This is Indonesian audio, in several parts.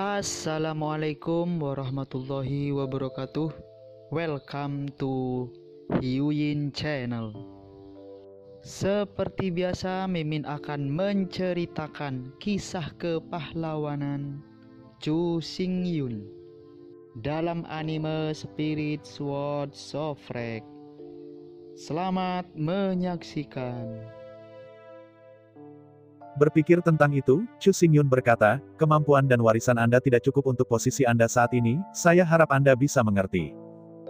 Assalamualaikum warahmatullahi wabarakatuh. Welcome to Hyuyin Channel. Seperti biasa, Mimin akan menceritakan kisah kepahlawanan Chu Xingyun dalam anime Spirit Sword Sofrek. Selamat menyaksikan. Berpikir tentang itu, Chu Xingyun berkata, kemampuan dan warisan Anda tidak cukup untuk posisi Anda saat ini, saya harap Anda bisa mengerti.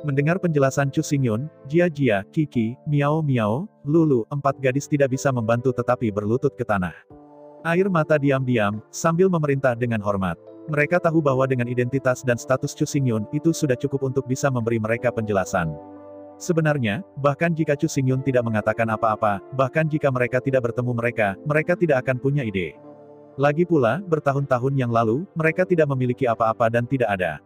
Mendengar penjelasan Chu Xingyun, Jia, Kiki, Miao, Lulu, 4 gadis tidak bisa membantu tetapi berlutut ke tanah. Air mata diam-diam, sambil memerintah dengan hormat. Mereka tahu bahwa dengan identitas dan status Chu Xingyun, itu sudah cukup untuk bisa memberi mereka penjelasan. Sebenarnya, bahkan jika Chu Xingyun tidak mengatakan apa-apa, bahkan jika mereka tidak bertemu mereka tidak akan punya ide. Lagi pula, bertahun-tahun yang lalu, mereka tidak memiliki apa-apa dan tidak ada.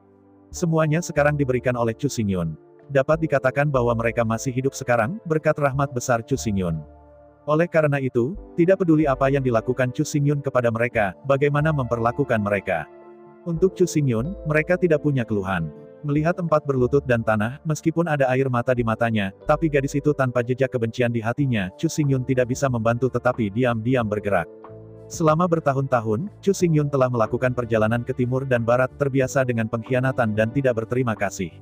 Semuanya sekarang diberikan oleh Chu Xingyun. Dapat dikatakan bahwa mereka masih hidup sekarang, berkat rahmat besar Chu Xingyun. Oleh karena itu, tidak peduli apa yang dilakukan Chu Xingyun kepada mereka, bagaimana memperlakukan mereka. Untuk Chu Xingyun, mereka tidak punya keluhan. Melihat 4 berlutut dan tanah, meskipun ada air mata di matanya, tapi gadis itu tanpa jejak kebencian di hatinya, Chu Xingyun tidak bisa membantu tetapi diam-diam bergerak. Selama bertahun-tahun, Chu Xingyun telah melakukan perjalanan ke timur dan barat, terbiasa dengan pengkhianatan dan tidak berterima kasih.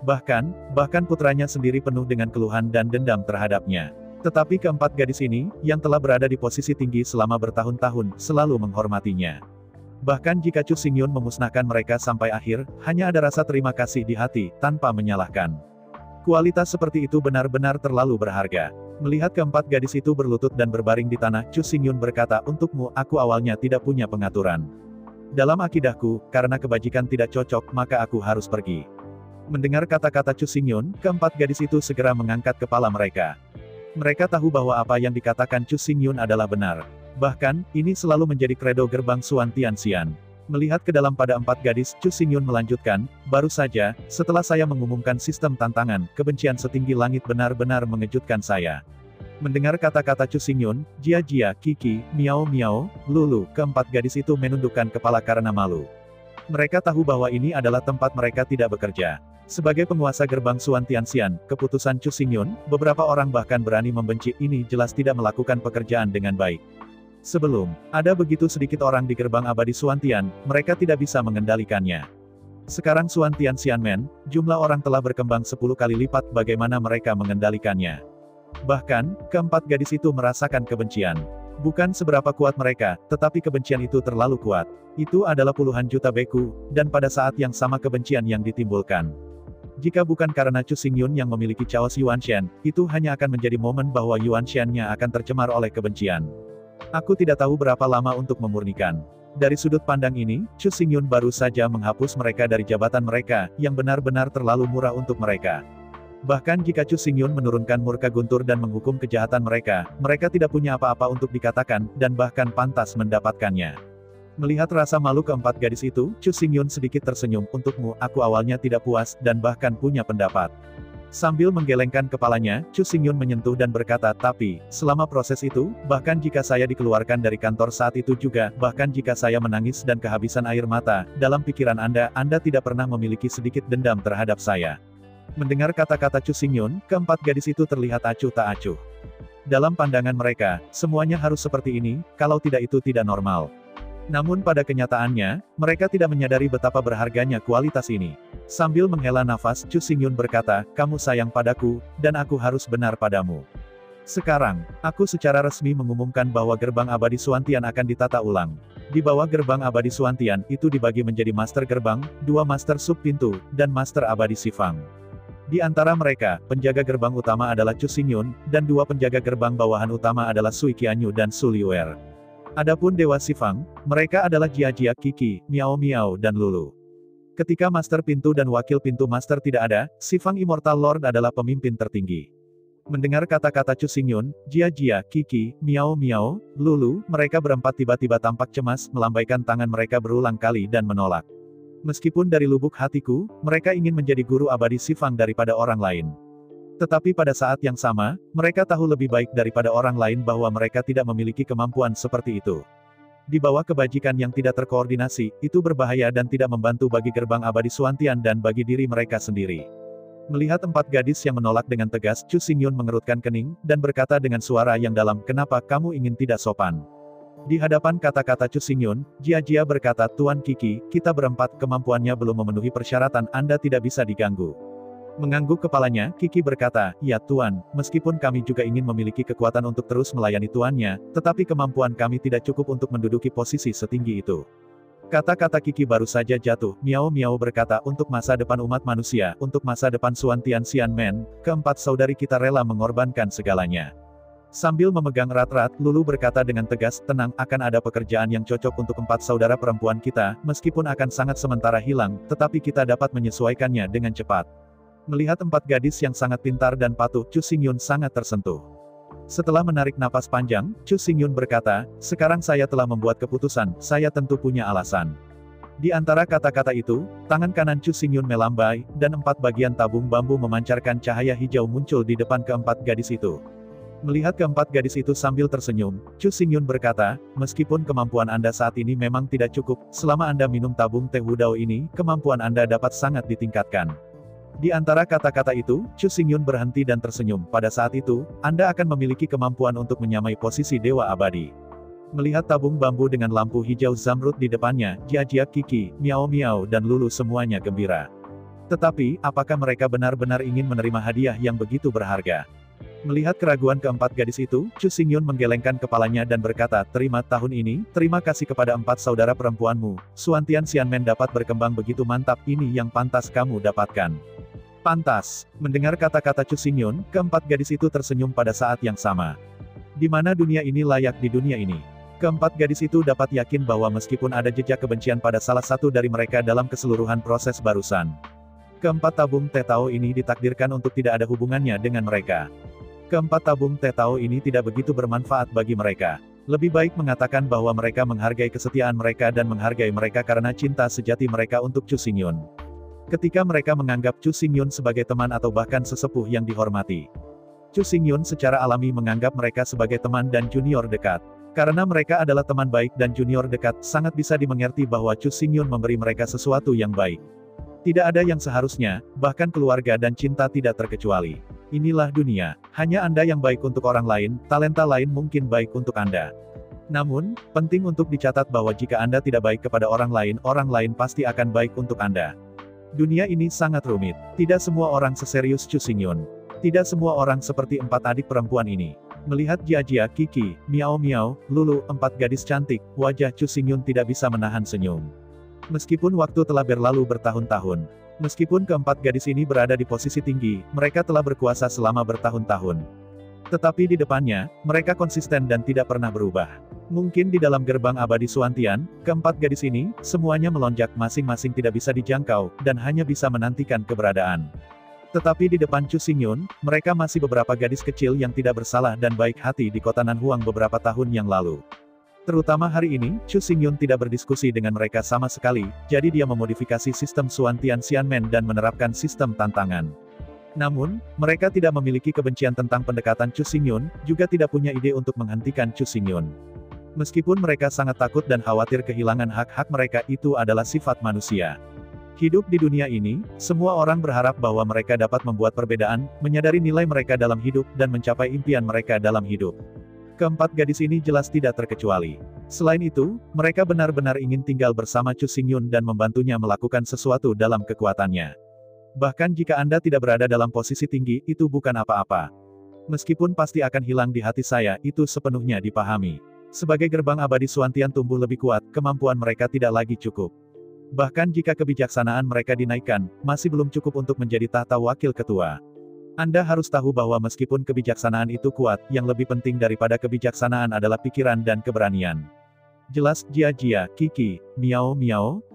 Bahkan putranya sendiri penuh dengan keluhan dan dendam terhadapnya. Tetapi keempat gadis ini, yang telah berada di posisi tinggi selama bertahun-tahun, selalu menghormatinya. Bahkan jika Chu Xingyun memusnahkan mereka sampai akhir, hanya ada rasa terima kasih di hati, tanpa menyalahkan. Kualitas seperti itu benar-benar terlalu berharga. Melihat keempat gadis itu berlutut dan berbaring di tanah, Chu Xingyun berkata, untukmu, aku awalnya tidak punya pengaturan. Dalam akidahku, karena kebajikan tidak cocok, maka aku harus pergi. Mendengar kata-kata Chu Xingyun, keempat gadis itu segera mengangkat kepala mereka. Mereka tahu bahwa apa yang dikatakan Chu Xingyun adalah benar. Bahkan, ini selalu menjadi kredo gerbang Xuan Tianxian. Melihat ke dalam pada 4 gadis, Chu Xingyun melanjutkan, baru saja, setelah saya mengumumkan sistem tantangan, kebencian setinggi langit benar-benar mengejutkan saya. Mendengar kata-kata Chu Xingyun, Jia, Kiki, Miao, Lulu, keempat gadis itu menundukkan kepala karena malu. Mereka tahu bahwa ini adalah tempat mereka tidak bekerja. Sebagai penguasa gerbang Xuan Tianxian, keputusan Chu Xingyun, beberapa orang bahkan berani membenci, ini jelas tidak melakukan pekerjaan dengan baik. Sebelum, ada begitu sedikit orang di gerbang abadi Xuan Tian, mereka tidak bisa mengendalikannya. Sekarang Xuan Tianxianmen, jumlah orang telah berkembang 10 kali lipat bagaimana mereka mengendalikannya. Bahkan, keempat gadis itu merasakan kebencian. Bukan seberapa kuat mereka, tetapi kebencian itu terlalu kuat. Itu adalah puluhan juta beku, dan pada saat yang sama kebencian yang ditimbulkan. Jika bukan karena Chu Xingyun yang memiliki Chaos Yuanshan, itu hanya akan menjadi momen bahwa Yuanshan-nya akan tercemar oleh kebencian. Aku tidak tahu berapa lama untuk memurnikan. Dari sudut pandang ini, Chu Xingyun baru saja menghapus mereka dari jabatan mereka, yang benar-benar terlalu murah untuk mereka. Bahkan jika Chu Xingyun menurunkan murka guntur dan menghukum kejahatan mereka tidak punya apa-apa untuk dikatakan, dan bahkan pantas mendapatkannya. Melihat rasa malu keempat gadis itu, Chu Xingyun sedikit tersenyum, untukmu, aku awalnya tidak puas, dan bahkan punya pendapat. Sambil menggelengkan kepalanya, Chu Xingyun menyentuh dan berkata, tapi, selama proses itu, bahkan jika saya dikeluarkan dari kantor saat itu juga, bahkan jika saya menangis dan kehabisan air mata, dalam pikiran Anda tidak pernah memiliki sedikit dendam terhadap saya. Mendengar kata-kata Chu Xingyun, keempat gadis itu terlihat acuh tak acuh. Dalam pandangan mereka, semuanya harus seperti ini, kalau tidak itu tidak normal. Namun pada kenyataannya, mereka tidak menyadari betapa berharganya kualitas ini. Sambil menghela nafas, Chu Xingyun berkata, kamu sayang padaku, dan aku harus benar padamu. Sekarang, aku secara resmi mengumumkan bahwa gerbang abadi Xuan Tian akan ditata ulang. Di bawah gerbang abadi Xuan Tian, itu dibagi menjadi master gerbang, 2 master sub pintu, dan master abadi Sifang. Di antara mereka, penjaga gerbang utama adalah Chu Xingyun, dan 2 penjaga gerbang bawahan utama adalah Sui Qianyu dan Su Liuer. Adapun Dewa Sifang, mereka adalah Jia, Kiki, Miao, dan Lulu. Ketika master pintu dan wakil pintu master tidak ada, Sifang Immortal Lord adalah pemimpin tertinggi. Mendengar kata-kata Chu Xingyun, Jia, Kiki, Miao, Lulu, mereka berempat tiba-tiba tampak cemas, melambaikan tangan mereka berulang kali dan menolak. Meskipun dari lubuk hatiku, mereka ingin menjadi guru abadi Sifang daripada orang lain. Tetapi pada saat yang sama, mereka tahu lebih baik daripada orang lain bahwa mereka tidak memiliki kemampuan seperti itu. Di bawah kebajikan yang tidak terkoordinasi, itu berbahaya dan tidak membantu bagi gerbang abadi Suantian dan bagi diri mereka sendiri. Melihat 4 gadis yang menolak dengan tegas, Chu Xingyun mengerutkan kening, dan berkata dengan suara yang dalam, "Kenapa kamu ingin tidak sopan?" Di hadapan kata-kata Chu Xingyun, Jia berkata, "Tuan Kiki, kita berempat kemampuannya belum memenuhi persyaratan, Anda tidak bisa diganggu." Mengangguk kepalanya, Kiki berkata, "Ya Tuan, meskipun kami juga ingin memiliki kekuatan untuk terus melayani tuannya, tetapi kemampuan kami tidak cukup untuk menduduki posisi setinggi itu." Kata-kata Kiki baru saja jatuh, Miao berkata, "Untuk masa depan umat manusia, untuk masa depan Suantian Xianmen, keempat saudari kita rela mengorbankan segalanya." Sambil memegang erat-erat, Lulu berkata dengan tegas, "Tenang, akan ada pekerjaan yang cocok untuk 4 saudara perempuan kita, meskipun akan sangat sementara hilang, tetapi kita dapat menyesuaikannya dengan cepat." Melihat 4 gadis yang sangat pintar dan patuh, Chu Xingyun sangat tersentuh. Setelah menarik napas panjang, Chu Xingyun berkata, "Sekarang saya telah membuat keputusan, saya tentu punya alasan." Di antara kata-kata itu, tangan kanan Chu Xingyun melambai, dan 4 bagian tabung bambu memancarkan cahaya hijau muncul di depan keempat gadis itu. Melihat keempat gadis itu sambil tersenyum, Chu Xingyun berkata, "Meskipun kemampuan Anda saat ini memang tidak cukup, selama Anda minum tabung teh Wudao ini, kemampuan Anda dapat sangat ditingkatkan." Di antara kata-kata itu, Chu Xingyun berhenti dan tersenyum. "Pada saat itu, Anda akan memiliki kemampuan untuk menyamai posisi Dewa Abadi." Melihat tabung bambu dengan lampu hijau zamrud di depannya, Jia, Kiki, Miao, dan Lulu semuanya gembira. Tetapi, apakah mereka benar-benar ingin menerima hadiah yang begitu berharga? Melihat keraguan keempat gadis itu, Chu Xingyun menggelengkan kepalanya dan berkata, "Terima tahun ini, terima kasih kepada 4 saudara perempuanmu, Suantian Xianmen dapat berkembang begitu mantap, ini yang pantas kamu dapatkan." Pantas. Mendengar kata-kata Chu Xingyun, keempat gadis itu tersenyum pada saat yang sama. Di mana dunia ini layak di dunia ini? Keempat gadis itu dapat yakin bahwa meskipun ada jejak kebencian pada salah satu dari mereka dalam keseluruhan proses barusan, keempat tabung teh Tao ini ditakdirkan untuk tidak ada hubungannya dengan mereka. Keempat tabung teh Tao ini tidak begitu bermanfaat bagi mereka. Lebih baik mengatakan bahwa mereka menghargai kesetiaan mereka dan menghargai mereka karena cinta sejati mereka untuk Chu Xingyun. Ketika mereka menganggap Chu Xingyun sebagai teman atau bahkan sesepuh yang dihormati, Chu Xingyun secara alami menganggap mereka sebagai teman dan junior dekat. Karena mereka adalah teman baik dan junior dekat, sangat bisa dimengerti bahwa Chu Xingyun memberi mereka sesuatu yang baik. Tidak ada yang seharusnya, bahkan keluarga dan cinta tidak terkecuali. Inilah dunia. Hanya Anda yang baik untuk orang lain, talenta lain mungkin baik untuk Anda. Namun, penting untuk dicatat bahwa jika Anda tidak baik kepada orang lain pasti akan baik untuk Anda. Dunia ini sangat rumit. Tidak semua orang seserius Chu Xingyun. Tidak semua orang seperti 4 adik perempuan ini. Melihat Jia, Kiki, Miao, Lulu, 4 gadis cantik, wajah Chu Xingyun tidak bisa menahan senyum. Meskipun waktu telah berlalu bertahun-tahun. Meskipun keempat gadis ini berada di posisi tinggi, mereka telah berkuasa selama bertahun-tahun. Tetapi di depannya, mereka konsisten dan tidak pernah berubah. Mungkin di dalam gerbang abadi Suantian, keempat gadis ini, semuanya melonjak masing-masing tidak bisa dijangkau, dan hanya bisa menantikan keberadaan. Tetapi di depan Chu Xingyun, mereka masih beberapa gadis kecil yang tidak bersalah dan baik hati di kota Nanhuang beberapa tahun yang lalu. Terutama hari ini, Chu Xingyun tidak berdiskusi dengan mereka sama sekali, jadi dia memodifikasi sistem Suantian Xianmen dan menerapkan sistem tantangan. Namun, mereka tidak memiliki kebencian tentang pendekatan Chu Xingyun, juga tidak punya ide untuk menghentikan Chu Xingyun. Meskipun mereka sangat takut dan khawatir kehilangan hak-hak mereka, itu adalah sifat manusia. Hidup di dunia ini, semua orang berharap bahwa mereka dapat membuat perbedaan, menyadari nilai mereka dalam hidup, dan mencapai impian mereka dalam hidup. Keempat gadis ini jelas tidak terkecuali. Selain itu, mereka benar-benar ingin tinggal bersama Chu Xingyun dan membantunya melakukan sesuatu dalam kekuatannya. Bahkan jika Anda tidak berada dalam posisi tinggi, itu bukan apa-apa. Meskipun pasti akan hilang di hati saya, itu sepenuhnya dipahami. Sebagai gerbang abadi Suantian tumbuh lebih kuat, kemampuan mereka tidak lagi cukup. Bahkan jika kebijaksanaan mereka dinaikkan, masih belum cukup untuk menjadi tahta wakil ketua. Anda harus tahu bahwa meskipun kebijaksanaan itu kuat, yang lebih penting daripada kebijaksanaan adalah pikiran dan keberanian. Jelas, Jia, Kiki, Miao,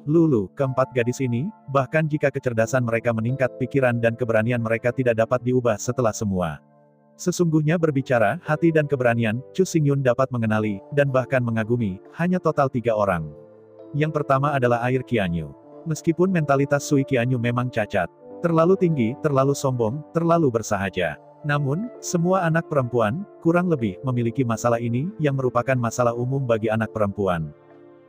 Lulu, keempat gadis ini, bahkan jika kecerdasan mereka meningkat, pikiran dan keberanian mereka tidak dapat diubah setelah semua. Sesungguhnya berbicara, hati dan keberanian, Chu Xingyun dapat mengenali, dan bahkan mengagumi, hanya total 3 orang. Yang pertama adalah Air Qianyu. Meskipun mentalitas Sui Qianyu memang cacat, terlalu tinggi, terlalu sombong, terlalu bersahaja. Namun, semua anak perempuan, kurang lebih, memiliki masalah ini, yang merupakan masalah umum bagi anak perempuan.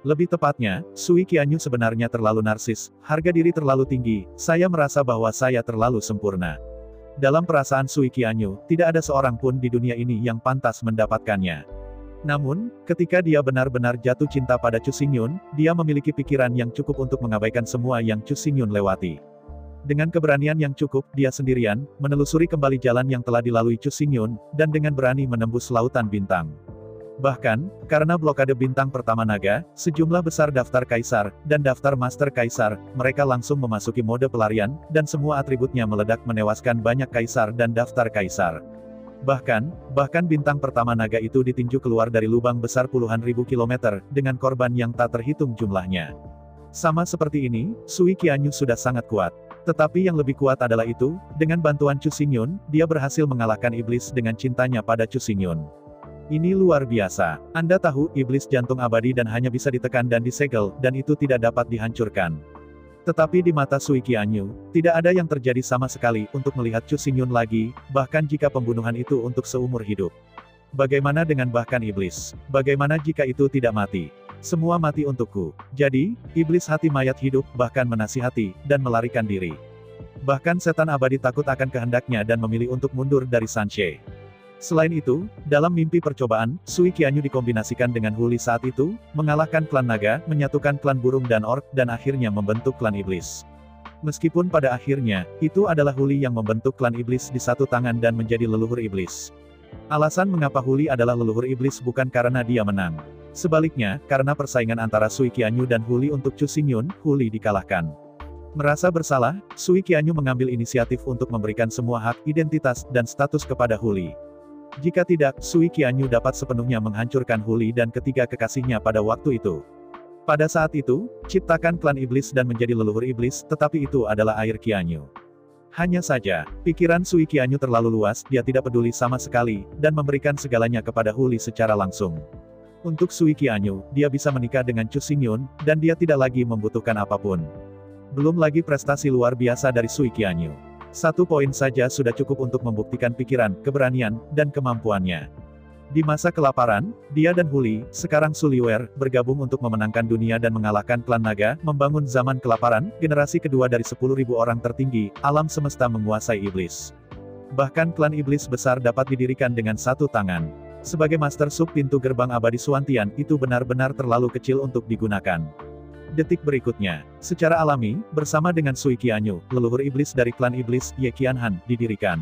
Lebih tepatnya, Sui Qianyu sebenarnya terlalu narsis, harga diri terlalu tinggi, saya merasa bahwa saya terlalu sempurna. Dalam perasaan Sui Qianyu, tidak ada seorang pun di dunia ini yang pantas mendapatkannya. Namun, ketika dia benar-benar jatuh cinta pada Chu Xingyun, dia memiliki pikiran yang cukup untuk mengabaikan semua yang Chu Xingyun lewati. Dengan keberanian yang cukup, dia sendirian, menelusuri kembali jalan yang telah dilalui Chu Xingyun, dan dengan berani menembus lautan bintang. Bahkan, karena blokade bintang pertama naga, sejumlah besar daftar kaisar, dan daftar master kaisar, mereka langsung memasuki mode pelarian, dan semua atributnya meledak menewaskan banyak kaisar dan daftar kaisar. Bahkan bintang pertama naga itu ditinju keluar dari lubang besar puluhan ribu kilometer, dengan korban yang tak terhitung jumlahnya. Sama seperti ini, Sui Qianyu sudah sangat kuat. Tetapi yang lebih kuat adalah itu, dengan bantuan Chu Xingyun, dia berhasil mengalahkan iblis dengan cintanya pada Chu Xingyun. Ini luar biasa. Anda tahu, iblis jantung abadi dan hanya bisa ditekan dan disegel, dan itu tidak dapat dihancurkan. Tetapi di mata Sui Qianyu, tidak ada yang terjadi sama sekali untuk melihat Chu Xingyun lagi, bahkan jika pembunuhan itu untuk seumur hidup. Bagaimana dengan bahkan iblis? Bagaimana jika itu tidak mati? Semua mati untukku. Jadi, iblis hati mayat hidup, bahkan menasihati, dan melarikan diri. Bahkan setan abadi takut akan kehendaknya dan memilih untuk mundur dari Sanshe. Selain itu, dalam mimpi percobaan, Sui Qianyu dikombinasikan dengan Huli saat itu, mengalahkan klan naga, menyatukan klan burung dan orc, dan akhirnya membentuk klan iblis. Meskipun pada akhirnya, itu adalah Huli yang membentuk klan iblis di satu tangan dan menjadi leluhur iblis. Alasan mengapa Huli adalah leluhur iblis bukan karena dia menang. Sebaliknya, karena persaingan antara Sui Qianyu dan Huli untuk Chu Xingyun, Huli dikalahkan. Merasa bersalah, Sui Qianyu mengambil inisiatif untuk memberikan semua hak, identitas, dan status kepada Huli. Jika tidak, Sui Qianyu dapat sepenuhnya menghancurkan Huli dan ketiga kekasihnya pada waktu itu. Pada saat itu, ciptakan klan iblis dan menjadi leluhur iblis, tetapi itu adalah air Qianyu. Hanya saja, pikiran Sui Qianyu terlalu luas, dia tidak peduli sama sekali, dan memberikan segalanya kepada Huli secara langsung. Untuk Sui Qianyu, dia bisa menikah dengan Chu Xingyun, dan dia tidak lagi membutuhkan apapun. Belum lagi prestasi luar biasa dari Sui Qianyu. 1 poin saja sudah cukup untuk membuktikan pikiran, keberanian, dan kemampuannya. Di masa kelaparan, dia dan Huli, sekarang Su Liuer, bergabung untuk memenangkan dunia dan mengalahkan klan naga, membangun zaman kelaparan, generasi kedua dari 10.000 orang tertinggi, alam semesta menguasai iblis. Bahkan klan iblis besar dapat didirikan dengan satu tangan. Sebagai master sub pintu gerbang abadi Suantian, itu benar-benar terlalu kecil untuk digunakan. Detik berikutnya, secara alami, bersama dengan Sui Qianyu, leluhur iblis dari klan iblis, Ye Qianhan, didirikan.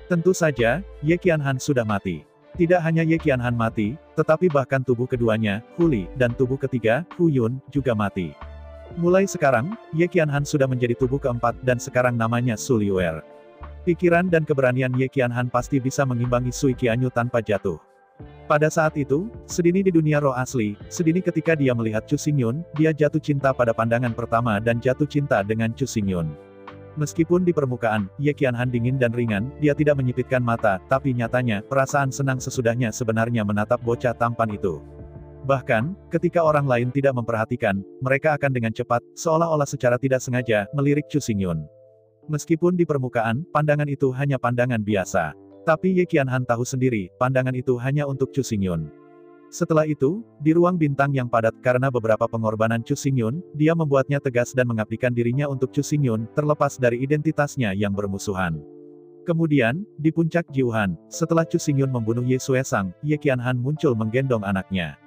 Tentu saja, Ye Qianhan sudah mati. Tidak hanya Ye Qianhan mati, tetapi bahkan tubuh keduanya, Huli, dan tubuh ketiga, Hu Yun, juga mati. Mulai sekarang, Ye Qianhan sudah menjadi tubuh keempat dan sekarang namanya Su Liuer. Pikiran dan keberanian Ye Qianhan pasti bisa mengimbangi Sui Qianyu tanpa jatuh. Pada saat itu, sedini di dunia roh asli, sedini ketika dia melihat Chu Xingyun, dia jatuh cinta pada pandangan pertama dan jatuh cinta dengan Chu Xingyun. Meskipun di permukaan, Ye Qianhan dingin dan ringan, dia tidak menyipitkan mata, tapi nyatanya, perasaan senang sesudahnya sebenarnya menatap bocah tampan itu. Bahkan, ketika orang lain tidak memperhatikan, mereka akan dengan cepat, seolah-olah secara tidak sengaja, melirik Chu Xingyun. Meskipun di permukaan, pandangan itu hanya pandangan biasa. Tapi Ye Qianhan tahu sendiri, pandangan itu hanya untuk Chu Xingyun. Setelah itu, di ruang bintang yang padat karena beberapa pengorbanan Chu Xingyun, dia membuatnya tegas dan mengabdikan dirinya untuk Chu Xingyun, terlepas dari identitasnya yang bermusuhan. Kemudian, di puncak Jiuhan, setelah Chu Xingyun membunuh Ye Xuesang, Ye Qianhan muncul menggendong anaknya.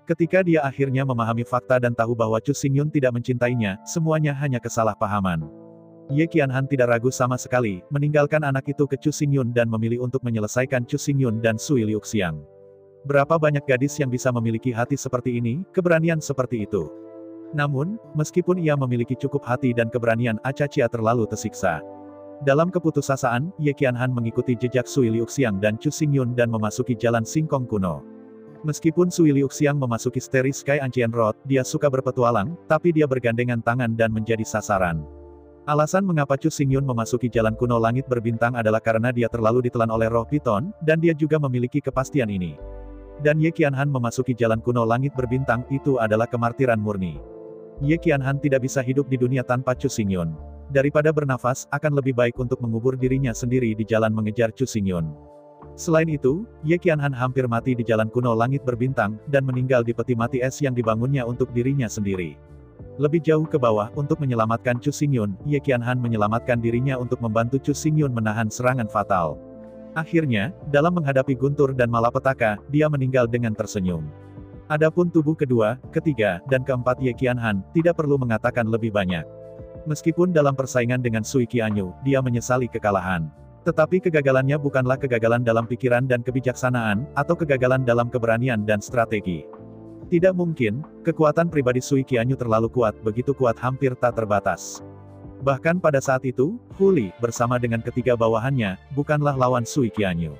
Ketika dia akhirnya memahami fakta dan tahu bahwa Chu Xingyun tidak mencintainya, semuanya hanya kesalahpahaman. Ye Qianhan tidak ragu sama sekali, meninggalkan anak itu ke Chu Xingyun dan memilih untuk menyelesaikan Chu Xingyun dan Sui Liuxiang. Berapa banyak gadis yang bisa memiliki hati seperti ini, keberanian seperti itu. Namun, meskipun ia memiliki cukup hati dan keberanian, Acacia terlalu tersiksa. Dalam keputusasaan, Ye Qianhan mengikuti jejak Sui Liuxiang dan Chu Xingyun dan memasuki jalan Singkong kuno. Meskipun Sui Liuxiang memasuki Starry Sky Ancient Road, dia suka berpetualang, tapi dia bergandengan tangan dan menjadi sasaran. Alasan mengapa Chu Xingyun memasuki jalan kuno langit berbintang adalah karena dia terlalu ditelan oleh roh piton, dan dia juga memiliki kepastian ini. Dan Ye Qianhan memasuki jalan kuno langit berbintang, itu adalah kemartiran murni. Ye Qianhan tidak bisa hidup di dunia tanpa Chu Xingyun. Daripada bernafas, akan lebih baik untuk mengubur dirinya sendiri di jalan mengejar Chu Xingyun. Selain itu, Ye Qianhan hampir mati di jalan kuno langit berbintang, dan meninggal di peti mati es yang dibangunnya untuk dirinya sendiri. Lebih jauh ke bawah, untuk menyelamatkan Chu Xingyun, Ye Qianhan menyelamatkan dirinya untuk membantu Chu Xingyun menahan serangan fatal. Akhirnya, dalam menghadapi guntur dan malapetaka, dia meninggal dengan tersenyum. Adapun tubuh kedua, ketiga, dan keempat Ye Qianhan, tidak perlu mengatakan lebih banyak. Meskipun dalam persaingan dengan Sui Qianyu, dia menyesali kekalahan. Tetapi kegagalannya bukanlah kegagalan dalam pikiran dan kebijaksanaan, atau kegagalan dalam keberanian dan strategi. Tidak mungkin, kekuatan pribadi Sui Qianyu terlalu kuat, begitu kuat hampir tak terbatas. Bahkan pada saat itu, Hu Li, bersama dengan ketiga bawahannya, bukanlah lawan Sui Qianyu.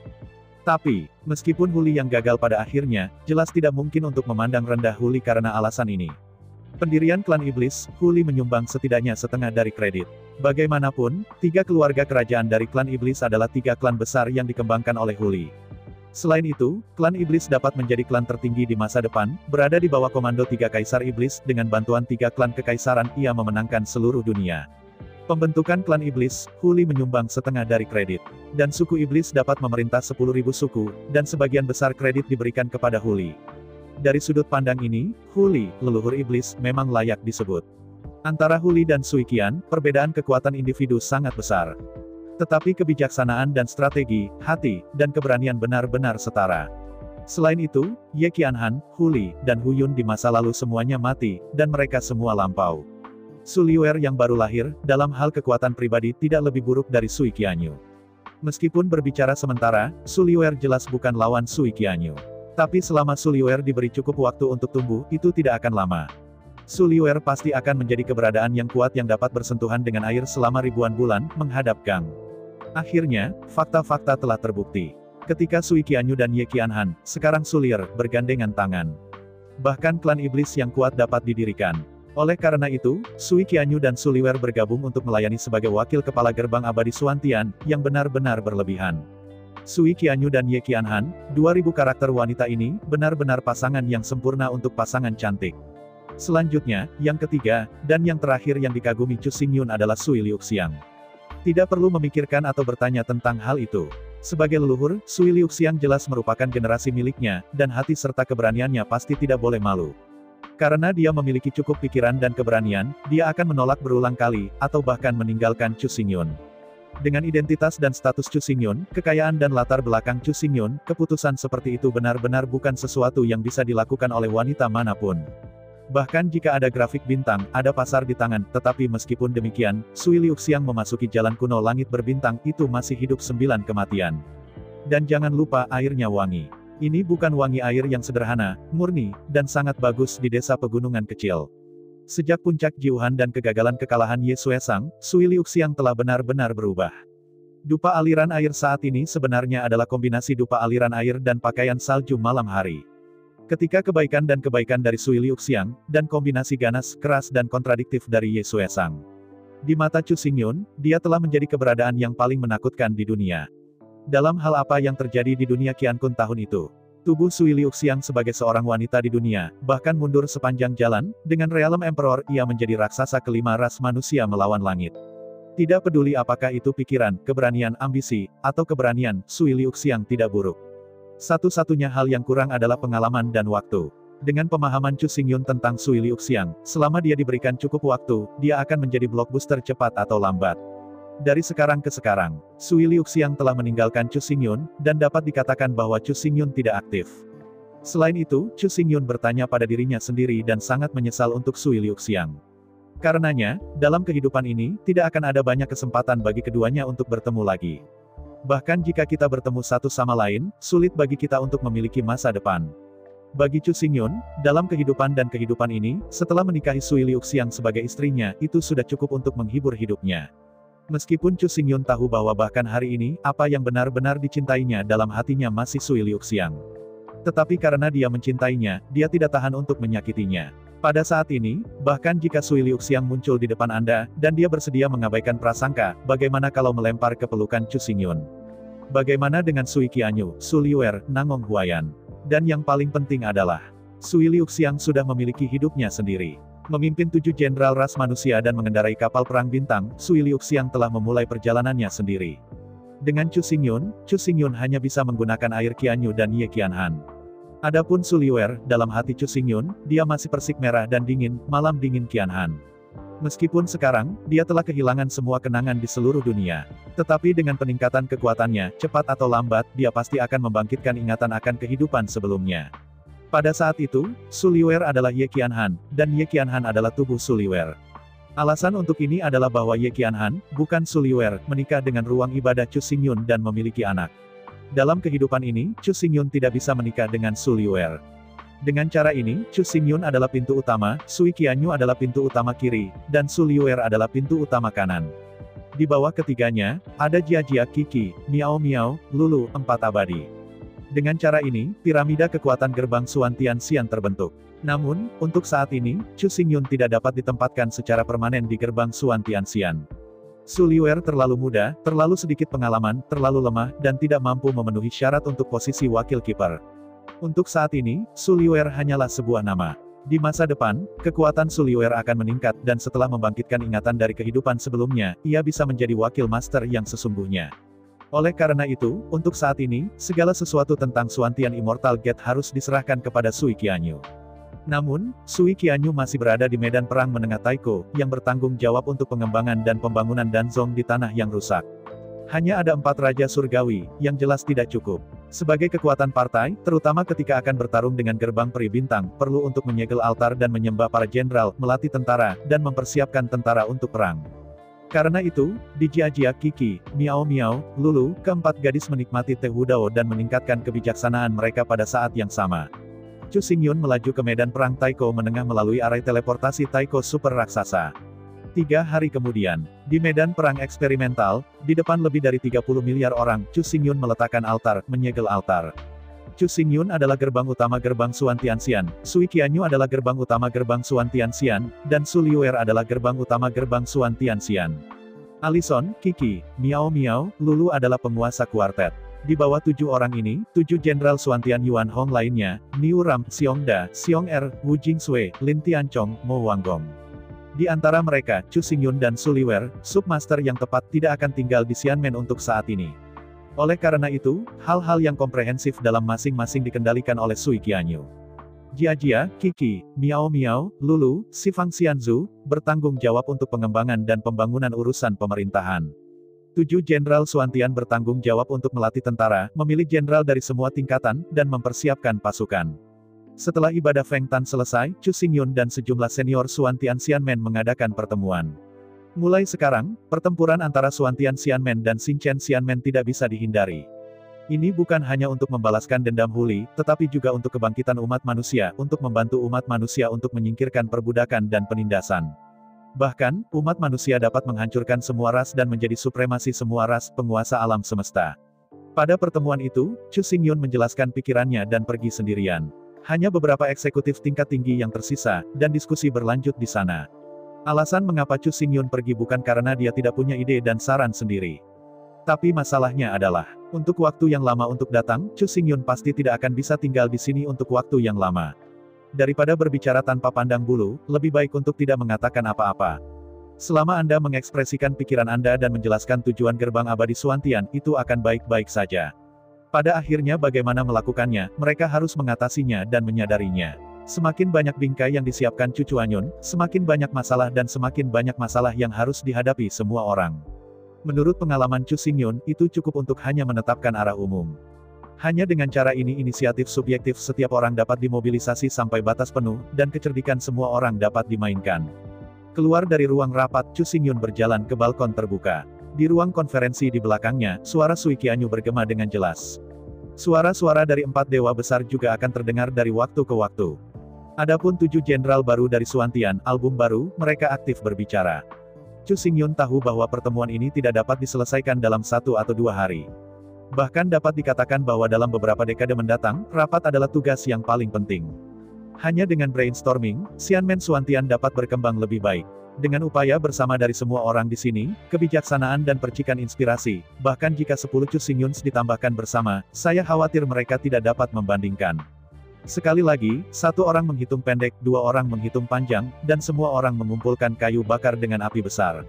Tapi, meskipun Hu Li yang gagal pada akhirnya, jelas tidak mungkin untuk memandang rendah Hu Li karena alasan ini. Pendirian klan iblis, Hu Li menyumbang setidaknya setengah dari kredit. Bagaimanapun, 3 keluarga kerajaan dari klan iblis adalah 3 klan besar yang dikembangkan oleh Hu Li. Selain itu, klan iblis dapat menjadi klan tertinggi di masa depan, berada di bawah komando 3 kaisar iblis, dengan bantuan 3 klan kekaisaran, ia memenangkan seluruh dunia. Pembentukan klan iblis, Hu Li menyumbang setengah dari kredit. Dan suku iblis dapat memerintah 10.000 suku, dan sebagian besar kredit diberikan kepada Hu Li. Dari sudut pandang ini, Hu Li, leluhur iblis, memang layak disebut. Antara Hu Li dan Sui Qian, perbedaan kekuatan individu sangat besar. Tetapi kebijaksanaan dan strategi, hati, dan keberanian benar-benar setara. Selain itu, Ye Qianhan, Hu Li, dan Hu Yun di masa lalu semuanya mati, dan mereka semua lampau. Su Liuer yang baru lahir, dalam hal kekuatan pribadi tidak lebih buruk dari Sui Qianyu. Meskipun berbicara sementara, Su Liuer jelas bukan lawan Sui Qianyu. Tapi selama Su Liuer diberi cukup waktu untuk tumbuh, itu tidak akan lama. Su Liuer pasti akan menjadi keberadaan yang kuat yang dapat bersentuhan dengan air selama ribuan bulan, menghadap Gang. Akhirnya, fakta-fakta telah terbukti. Ketika Sui Qianyu dan Ye Qianhan, sekarang Su Liuer, bergandengan tangan. Bahkan klan iblis yang kuat dapat didirikan. Oleh karena itu, Sui Qianyu dan Su Liuer bergabung untuk melayani sebagai wakil kepala gerbang abadi Xuantian, yang benar-benar berlebihan. Sui Qianyu dan Ye Qianhan, 2000 karakter wanita ini, benar-benar pasangan yang sempurna untuk pasangan cantik. Selanjutnya, yang ketiga, dan yang terakhir yang dikagumi Chu Xingyun adalah Sui Liuxiang. Tidak perlu memikirkan atau bertanya tentang hal itu. Sebagai leluhur, Sui Liuxiang jelas merupakan generasi miliknya, dan hati serta keberaniannya pasti tidak boleh malu. Karena dia memiliki cukup pikiran dan keberanian, dia akan menolak berulang kali, atau bahkan meninggalkan Chu Xingyun. Dengan identitas dan status Chu Xingyun, kekayaan dan latar belakang Chu Xingyun, keputusan seperti itu benar-benar bukan sesuatu yang bisa dilakukan oleh wanita manapun. Bahkan jika ada grafik bintang, ada pasar di tangan, tetapi meskipun demikian, Sui Liuxiang memasuki jalan kuno langit berbintang, itu masih hidup 9 kematian. Dan jangan lupa airnya wangi. Ini bukan wangi air yang sederhana, murni, dan sangat bagus di desa pegunungan kecil. Sejak puncak Jiuhan dan kekalahan Ye Xuesang, Sui Liuxiang telah benar-benar berubah. Dupa aliran air saat ini sebenarnya adalah kombinasi dupa aliran air dan pakaian salju malam hari. Ketika kebaikan dari Sui Liuxiang, dan kombinasi ganas, keras dan kontradiktif dari Ye Xuesang. Di mata Chu Xingyun, dia telah menjadi keberadaan yang paling menakutkan di dunia. Dalam hal apa yang terjadi di dunia Qiankun tahun itu? Tubuh Sui Liuxiang sebagai seorang wanita di dunia, bahkan mundur sepanjang jalan, dengan Realm Emperor, ia menjadi raksasa kelima ras manusia melawan langit. Tidak peduli apakah itu pikiran, keberanian, ambisi, atau keberanian, Sui Liuxiang tidak buruk. Satu-satunya hal yang kurang adalah pengalaman dan waktu. Dengan pemahaman Chu Xingyun tentang Sui Liuxiang, selama dia diberikan cukup waktu, dia akan menjadi blockbuster cepat atau lambat. Dari sekarang ke sekarang, Sui Liuxiang telah meninggalkan Chu Xingyun, dan dapat dikatakan bahwa Chu Xingyun tidak aktif. Selain itu, Chu Xingyun bertanya pada dirinya sendiri dan sangat menyesal untuk Sui Liuxiang. Karenanya, dalam kehidupan ini, tidak akan ada banyak kesempatan bagi keduanya untuk bertemu lagi. Bahkan jika kita bertemu satu sama lain, sulit bagi kita untuk memiliki masa depan. Bagi Chu Xingyun, dalam kehidupan ini, setelah menikahi Sui Liuxiang sebagai istrinya, itu sudah cukup untuk menghibur hidupnya. Meskipun Chu Xingyun tahu bahwa bahkan hari ini, apa yang benar-benar dicintainya dalam hatinya masih Sui Liuxiang. Tetapi karena dia mencintainya, dia tidak tahan untuk menyakitinya. Pada saat ini, bahkan jika Sui Liuxiang muncul di depan Anda, dan dia bersedia mengabaikan prasangka, bagaimana kalau melempar ke pelukan Chu Xingyun? Bagaimana dengan Sui Qianyu, Su Liuer, Nangong Huayan? Dan yang paling penting adalah, Sui Liuxiang sudah memiliki hidupnya sendiri. Memimpin 7 jenderal ras manusia dan mengendarai kapal perang bintang, Sui Liuxiang telah memulai perjalanannya sendiri. Dengan Chu Xingyun hanya bisa menggunakan air Qianyu dan Ye Qianhan. Adapun Su Liuer, dalam hati Chu Xingyun, dia masih persik merah dan dingin, malam dingin Qianhan. Meskipun sekarang, dia telah kehilangan semua kenangan di seluruh dunia. Tetapi dengan peningkatan kekuatannya, cepat atau lambat, dia pasti akan membangkitkan ingatan akan kehidupan sebelumnya. Pada saat itu, Su Liuer adalah Ye Qianhan, dan Ye Qianhan adalah tubuh Su Liuer. Alasan untuk ini adalah bahwa Ye Qianhan, bukan Su Liuer, menikah dengan ruang ibadah Chu Xingyun dan memiliki anak. Dalam kehidupan ini, Chu Xingyun tidak bisa menikah dengan Su Liuer. Dengan cara ini, Chu Xingyun adalah pintu utama, Sui Qianyu adalah pintu utama kiri, dan Su Liuer adalah pintu utama kanan. Di bawah ketiganya, ada Jia Jia, Qi, Miao Miao, Lulu, 4 abadi. Dengan cara ini, piramida kekuatan gerbang Xuan Tianxian terbentuk. Namun, untuk saat ini, Chu Xingyun tidak dapat ditempatkan secara permanen di gerbang Xuan Tianxian. Su Liuer terlalu muda, terlalu sedikit pengalaman, terlalu lemah, dan tidak mampu memenuhi syarat untuk posisi wakil kiper. Untuk saat ini, Su Liuer hanyalah sebuah nama. Di masa depan, kekuatan Su Liuer akan meningkat, dan setelah membangkitkan ingatan dari kehidupan sebelumnya, ia bisa menjadi wakil master yang sesungguhnya. Oleh karena itu, untuk saat ini, segala sesuatu tentang Xuantian Immortal Gate harus diserahkan kepada Sui Qianyu. Namun, Sui Qianyu masih berada di medan perang menengah Taiko, yang bertanggung jawab untuk pengembangan dan pembangunan Danzong di tanah yang rusak. Hanya ada 4 Raja Surgawi, yang jelas tidak cukup. Sebagai kekuatan partai, terutama ketika akan bertarung dengan gerbang peri bintang, perlu untuk menyegel altar dan menyembah para jenderal, melatih tentara, dan mempersiapkan tentara untuk perang. Karena itu, di Jia Jia, Qi, Miao Miao, Lulu, keempat gadis menikmati teh Wudao dan meningkatkan kebijaksanaan mereka pada saat yang sama. Chu Xingyun melaju ke medan perang Taiko Menengah melalui arai teleportasi Taiko Super Raksasa. 3 hari kemudian, di medan perang eksperimental, di depan lebih dari 30 miliar orang, Chu Xingyun meletakkan altar, menyegel altar. Chu Xingyun adalah gerbang utama gerbang Xuan Tianxian, Sui Qianyu adalah gerbang utama gerbang Xuan Tianxian, dan Su Liuer adalah gerbang utama gerbang Xuan Tianxian. Alison, Qi, Miao Miao, Lulu adalah penguasa kuartet. Di bawah 7 orang ini, 7 jenderal Xuantian Yuan Hong lainnya, Niu Ram, Xiong Da, Xiong Er, Wu Jingsui, Lin Tianchong, Mo Wanggong. Di antara mereka, Chu Xingyun dan Su Liuer, submaster yang tepat tidak akan tinggal di Xianmen untuk saat ini. Oleh karena itu, hal-hal yang komprehensif dalam masing-masing dikendalikan oleh Sui Qianyu. Jia Jia, Qi, Miao Miao, Lulu, Sifang Xianzu, bertanggung jawab untuk pengembangan dan pembangunan urusan pemerintahan. 7 jenderal Xuantian bertanggung jawab untuk melatih tentara, memilih jenderal dari semua tingkatan, dan mempersiapkan pasukan. Setelah ibadah Feng Tan selesai, Chu Xingyun dan sejumlah senior Xuantian Xianmen mengadakan pertemuan. Mulai sekarang, pertempuran antara Xuantian Xianmen dan Xinchen Xianmen tidak bisa dihindari. Ini bukan hanya untuk membalaskan dendam Huli, tetapi juga untuk kebangkitan umat manusia, untuk membantu umat manusia untuk menyingkirkan perbudakan dan penindasan. Bahkan, umat manusia dapat menghancurkan semua ras dan menjadi supremasi semua ras penguasa alam semesta. Pada pertemuan itu, Chu Xingyun menjelaskan pikirannya dan pergi sendirian. Hanya beberapa eksekutif tingkat tinggi yang tersisa, dan diskusi berlanjut di sana. Alasan mengapa Chu Xingyun pergi bukan karena dia tidak punya ide dan saran sendiri. Tapi masalahnya adalah, untuk waktu yang lama untuk datang, Chu Xingyun pasti tidak akan bisa tinggal di sini untuk waktu yang lama. Daripada berbicara tanpa pandang bulu, lebih baik untuk tidak mengatakan apa-apa. Selama Anda mengekspresikan pikiran Anda dan menjelaskan tujuan gerbang abadi Xuantian, itu akan baik-baik saja. Pada akhirnya bagaimana melakukannya, mereka harus mengatasinya dan menyadarinya. Semakin banyak bingkai yang disiapkan Chu Chuanyun, semakin banyak masalah dan semakin banyak masalah yang harus dihadapi semua orang. Menurut pengalaman Chu Xingyun, itu cukup untuk hanya menetapkan arah umum. Hanya dengan cara ini inisiatif subjektif setiap orang dapat dimobilisasi sampai batas penuh, dan kecerdikan semua orang dapat dimainkan. Keluar dari ruang rapat, Chu Xingyun berjalan ke balkon terbuka. Di ruang konferensi di belakangnya, suara Sui Qianyu bergema dengan jelas. Suara-suara dari 4 dewa besar juga akan terdengar dari waktu ke waktu. Adapun 7 jenderal baru dari Xuantian, album baru, mereka aktif berbicara. Chu Xingyun tahu bahwa pertemuan ini tidak dapat diselesaikan dalam 1 atau 2 hari. Bahkan dapat dikatakan bahwa dalam beberapa dekade mendatang, rapat adalah tugas yang paling penting. Hanya dengan brainstorming, Xianmen Xuantian dapat berkembang lebih baik. Dengan upaya bersama dari semua orang di sini, kebijaksanaan dan percikan inspirasi, bahkan jika 10 Chu Xingyuns ditambahkan bersama, saya khawatir mereka tidak dapat membandingkan. Sekali lagi, 1 orang menghitung pendek, 2 orang menghitung panjang, dan semua orang mengumpulkan kayu bakar dengan api besar.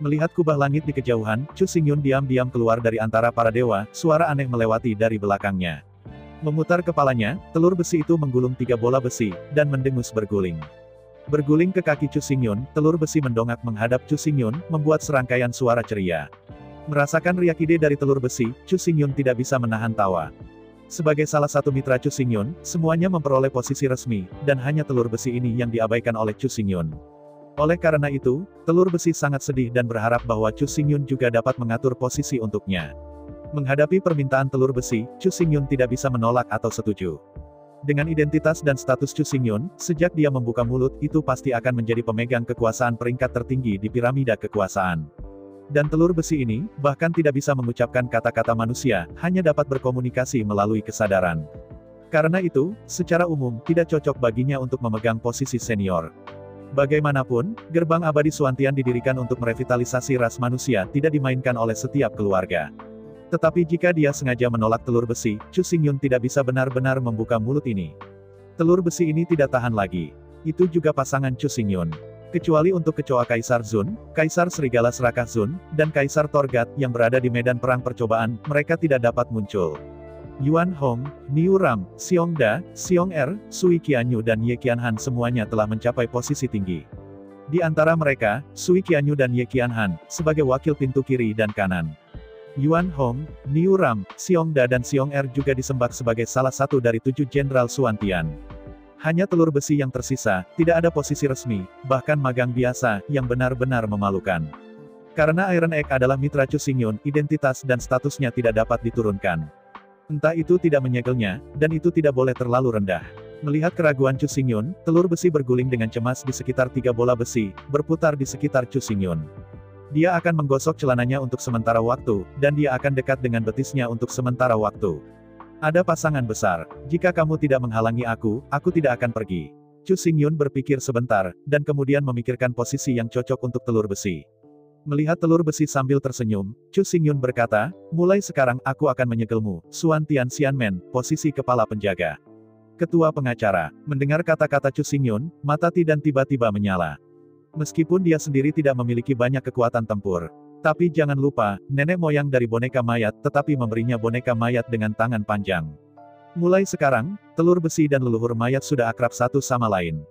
Melihat kubah langit di kejauhan, Chu Xingyun diam-diam keluar dari antara para dewa, suara aneh melewati dari belakangnya. Memutar kepalanya, telur besi itu menggulung 3 bola besi, dan mendengus berguling. Berguling ke kaki Chu Xingyun, telur besi mendongak menghadap Chu Xingyun, membuat serangkaian suara ceria. Merasakan riak ide dari telur besi, Chu Xingyun tidak bisa menahan tawa. Sebagai salah satu mitra Chu Xingyun, semuanya memperoleh posisi resmi, dan hanya telur besi ini yang diabaikan oleh Chu Xingyun. Oleh karena itu, telur besi sangat sedih dan berharap bahwa Chu Xingyun juga dapat mengatur posisi untuknya. Menghadapi permintaan telur besi, Chu Xingyun tidak bisa menolak atau setuju. Dengan identitas dan status Chu Xingyun, sejak dia membuka mulut, itu pasti akan menjadi pemegang kekuasaan peringkat tertinggi di piramida kekuasaan. Dan telur besi ini, bahkan tidak bisa mengucapkan kata-kata manusia, hanya dapat berkomunikasi melalui kesadaran. Karena itu, secara umum, tidak cocok baginya untuk memegang posisi senior. Bagaimanapun, gerbang abadi Suantian didirikan untuk merevitalisasi ras manusia, tidak dimainkan oleh setiap keluarga. Tetapi jika dia sengaja menolak telur besi, Chu Xingyun tidak bisa benar-benar membuka mulut ini. Telur besi ini tidak tahan lagi. Itu juga pasangan Chu Xingyun. Kecuali untuk kecoa Kaisar Zun, Kaisar Serigala Serakah Zun, dan Kaisar Torgat, yang berada di medan perang percobaan, mereka tidak dapat muncul. Yuan Hong, Niu Ram, Xiong Da, Xiong Er, Sui Qianyu dan Ye Qianhan semuanya telah mencapai posisi tinggi. Di antara mereka, Sui Qianyu dan Ye Qianhan, sebagai wakil pintu kiri dan kanan. Yuan Hong, Niu Ram, Xiong Da dan Xiong Er juga disembah sebagai salah satu dari 7 jenderal Suantian. Hanya telur besi yang tersisa, tidak ada posisi resmi, bahkan magang biasa, yang benar-benar memalukan. Karena Iron Egg adalah mitra Chu Xingyun, identitas dan statusnya tidak dapat diturunkan. Entah itu tidak menyegelnya, dan itu tidak boleh terlalu rendah. Melihat keraguan Chu Xingyun, telur besi berguling dengan cemas di sekitar 3 bola besi, berputar di sekitar Chu Xingyun. Dia akan menggosok celananya untuk sementara waktu, dan dia akan dekat dengan betisnya untuk sementara waktu. Ada pasangan besar. Jika kamu tidak menghalangi aku tidak akan pergi. Chu Xingyun berpikir sebentar, dan kemudian memikirkan posisi yang cocok untuk telur besi. Melihat telur besi sambil tersenyum, Chu Xingyun berkata, mulai sekarang aku akan menyegelmu, Suantian Xianmen, posisi kepala penjaga. Ketua pengacara, mendengar kata-kata Chu Xingyun, mata Tidan tiba-tiba menyala. Meskipun dia sendiri tidak memiliki banyak kekuatan tempur. Tapi jangan lupa, nenek moyang dari boneka mayat, tetapi memberinya boneka mayat dengan tangan panjang. Mulai sekarang, telur besi dan leluhur mayat sudah akrab satu sama lain.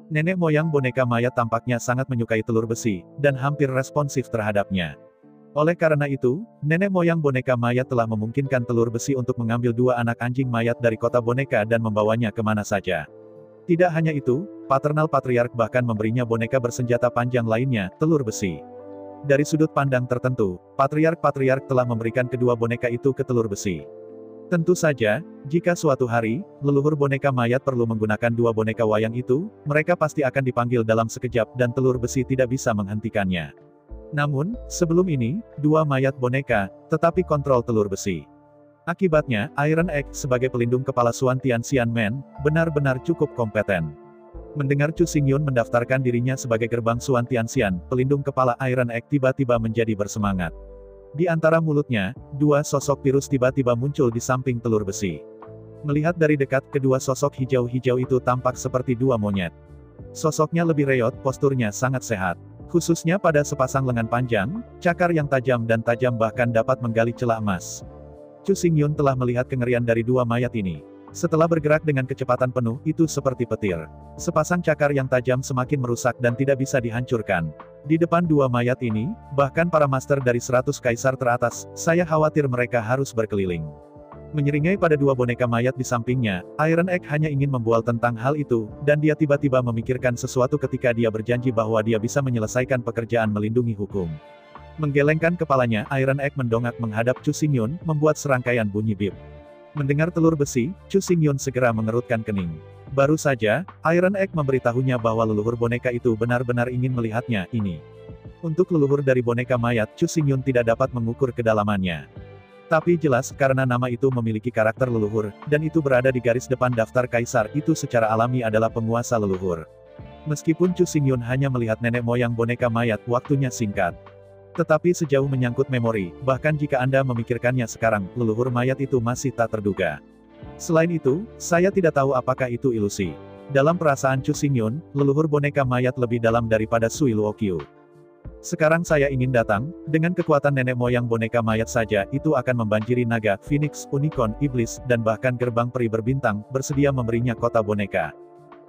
Nenek moyang boneka mayat tampaknya sangat menyukai telur besi, dan hampir responsif terhadapnya. Oleh karena itu, nenek moyang boneka mayat telah memungkinkan telur besi untuk mengambil 2 anak anjing mayat dari kota boneka dan membawanya kemana saja. Tidak hanya itu, paternal patriark bahkan memberinya boneka bersenjata panjang lainnya, telur besi. Dari sudut pandang tertentu, patriark-patriark telah memberikan kedua boneka itu ke telur besi. Tentu saja, jika suatu hari, leluhur boneka mayat perlu menggunakan 2 boneka wayang itu, mereka pasti akan dipanggil dalam sekejap dan telur besi tidak bisa menghentikannya. Namun, sebelum ini, 2 mayat boneka, tetapi kontrol telur besi. Akibatnya, Iron Egg, sebagai pelindung kepala Suantian Xianmen, benar-benar cukup kompeten. Mendengar Chu Xingyun mendaftarkan dirinya sebagai gerbang Suantian Xian, pelindung kepala Iron Egg tiba-tiba menjadi bersemangat. Di antara mulutnya, 2 sosok virus tiba-tiba muncul di samping telur besi. Melihat dari dekat, kedua sosok hijau-hijau itu tampak seperti 2 monyet. Sosoknya lebih reot, posturnya sangat sehat. Khususnya pada sepasang lengan panjang, cakar yang tajam dan tajam bahkan dapat menggali celah emas. Chu Xingyun telah melihat kengerian dari 2 mayat ini. Setelah bergerak dengan kecepatan penuh, itu seperti petir. Sepasang cakar yang tajam semakin merusak dan tidak bisa dihancurkan. Di depan 2 mayat ini, bahkan para master dari 100 kaisar teratas, saya khawatir mereka harus berkeliling. Menyeringai pada 2 boneka mayat di sampingnya, Iron Egg hanya ingin membual tentang hal itu, dan dia tiba-tiba memikirkan sesuatu ketika dia berjanji bahwa dia bisa menyelesaikan pekerjaan melindungi hukum. Menggelengkan kepalanya, Iron Egg mendongak menghadap Chu Xingyun, membuat serangkaian bunyi bip. Mendengar telur besi, Chu Xingyun segera mengerutkan kening. Baru saja, Iron Egg memberitahunya bahwa leluhur boneka itu benar-benar ingin melihatnya, ini. Untuk leluhur dari boneka mayat, Chu Xingyun tidak dapat mengukur kedalamannya. Tapi jelas, karena nama itu memiliki karakter leluhur, dan itu berada di garis depan daftar kaisar, itu secara alami adalah penguasa leluhur. Meskipun Chu Xingyun hanya melihat nenek moyang boneka mayat, waktunya singkat. Tetapi sejauh menyangkut memori, bahkan jika Anda memikirkannya sekarang, leluhur mayat itu masih tak terduga. Selain itu, saya tidak tahu apakah itu ilusi. Dalam perasaan Chu Xingyun, leluhur boneka mayat lebih dalam daripada Sui Luoqiu. Sekarang saya ingin datang, dengan kekuatan nenek moyang boneka mayat saja, itu akan membanjiri naga, phoenix, unicorn, iblis, dan bahkan gerbang peri berbintang, bersedia memberinya kota boneka.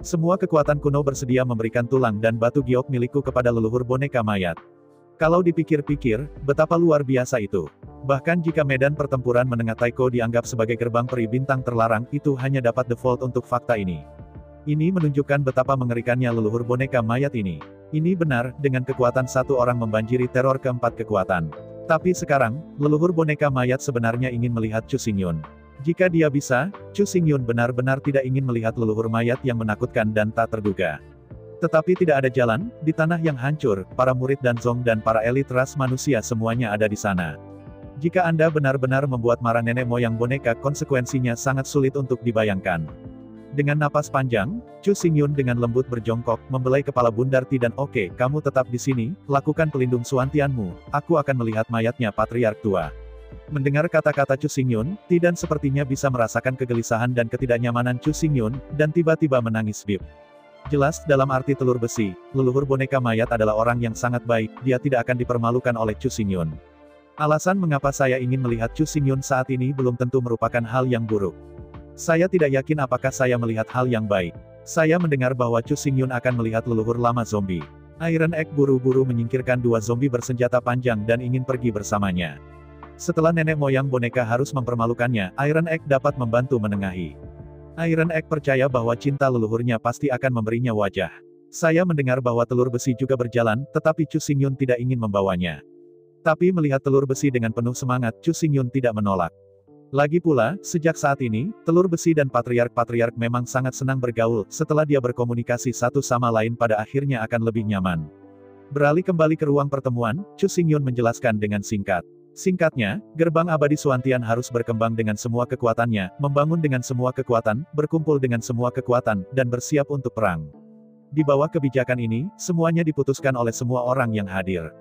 Semua kekuatan kuno bersedia memberikan tulang dan batu giok milikku kepada leluhur boneka mayat. Kalau dipikir-pikir, betapa luar biasa itu. Bahkan jika medan pertempuran menengah Taiko dianggap sebagai gerbang peri bintang terlarang, itu hanya dapat default untuk fakta ini. Ini menunjukkan betapa mengerikannya leluhur boneka mayat ini. Ini benar, dengan kekuatan satu orang membanjiri teror keempat kekuatan. Tapi sekarang, leluhur boneka mayat sebenarnya ingin melihat Chu Xingyun. Jika dia bisa, Chu Xingyun benar-benar tidak ingin melihat leluhur mayat yang menakutkan dan tak terduga. Tetapi tidak ada jalan, di tanah yang hancur, para murid dan Zong dan para elit ras manusia semuanya ada di sana. Jika Anda benar-benar membuat marah nenek moyang boneka, konsekuensinya sangat sulit untuk dibayangkan. Dengan napas panjang, Chu Xingyun dengan lembut berjongkok, membelai kepala Bundar Ti dan oke, kamu tetap di sini, lakukan pelindung suantianmu, aku akan melihat mayatnya patriark tua. Mendengar kata-kata Chu Xingyun, Ti dan sepertinya bisa merasakan kegelisahan dan ketidaknyamanan Chu Xingyun, dan tiba-tiba menangis bip. Jelas, dalam arti telur besi, leluhur boneka mayat adalah orang yang sangat baik, dia tidak akan dipermalukan oleh Chu Xingyun. Alasan mengapa saya ingin melihat Chu Xingyun saat ini belum tentu merupakan hal yang buruk. Saya tidak yakin apakah saya melihat hal yang baik. Saya mendengar bahwa Chu Xingyun akan melihat leluhur lama zombie. Iron Egg buru-buru menyingkirkan dua zombie bersenjata panjang dan ingin pergi bersamanya. Setelah nenek moyang boneka harus mempermalukannya, Iron Egg dapat membantu menengahi. Iron Egg percaya bahwa cinta leluhurnya pasti akan memberinya wajah. Saya mendengar bahwa telur besi juga berjalan, tetapi Chu Xingyun tidak ingin membawanya. Tapi melihat telur besi dengan penuh semangat, Chu Xingyun tidak menolak. Lagi pula, sejak saat ini, telur besi dan patriark-patriark memang sangat senang bergaul, setelah dia berkomunikasi satu sama lain pada akhirnya akan lebih nyaman. Beralih kembali ke ruang pertemuan, Chu Xingyun menjelaskan dengan singkat. Singkatnya, gerbang abadi Suantian harus berkembang dengan semua kekuatannya, membangun dengan semua kekuatan, berkumpul dengan semua kekuatan, dan bersiap untuk perang. Di bawah kebijakan ini, semuanya diputuskan oleh semua orang yang hadir.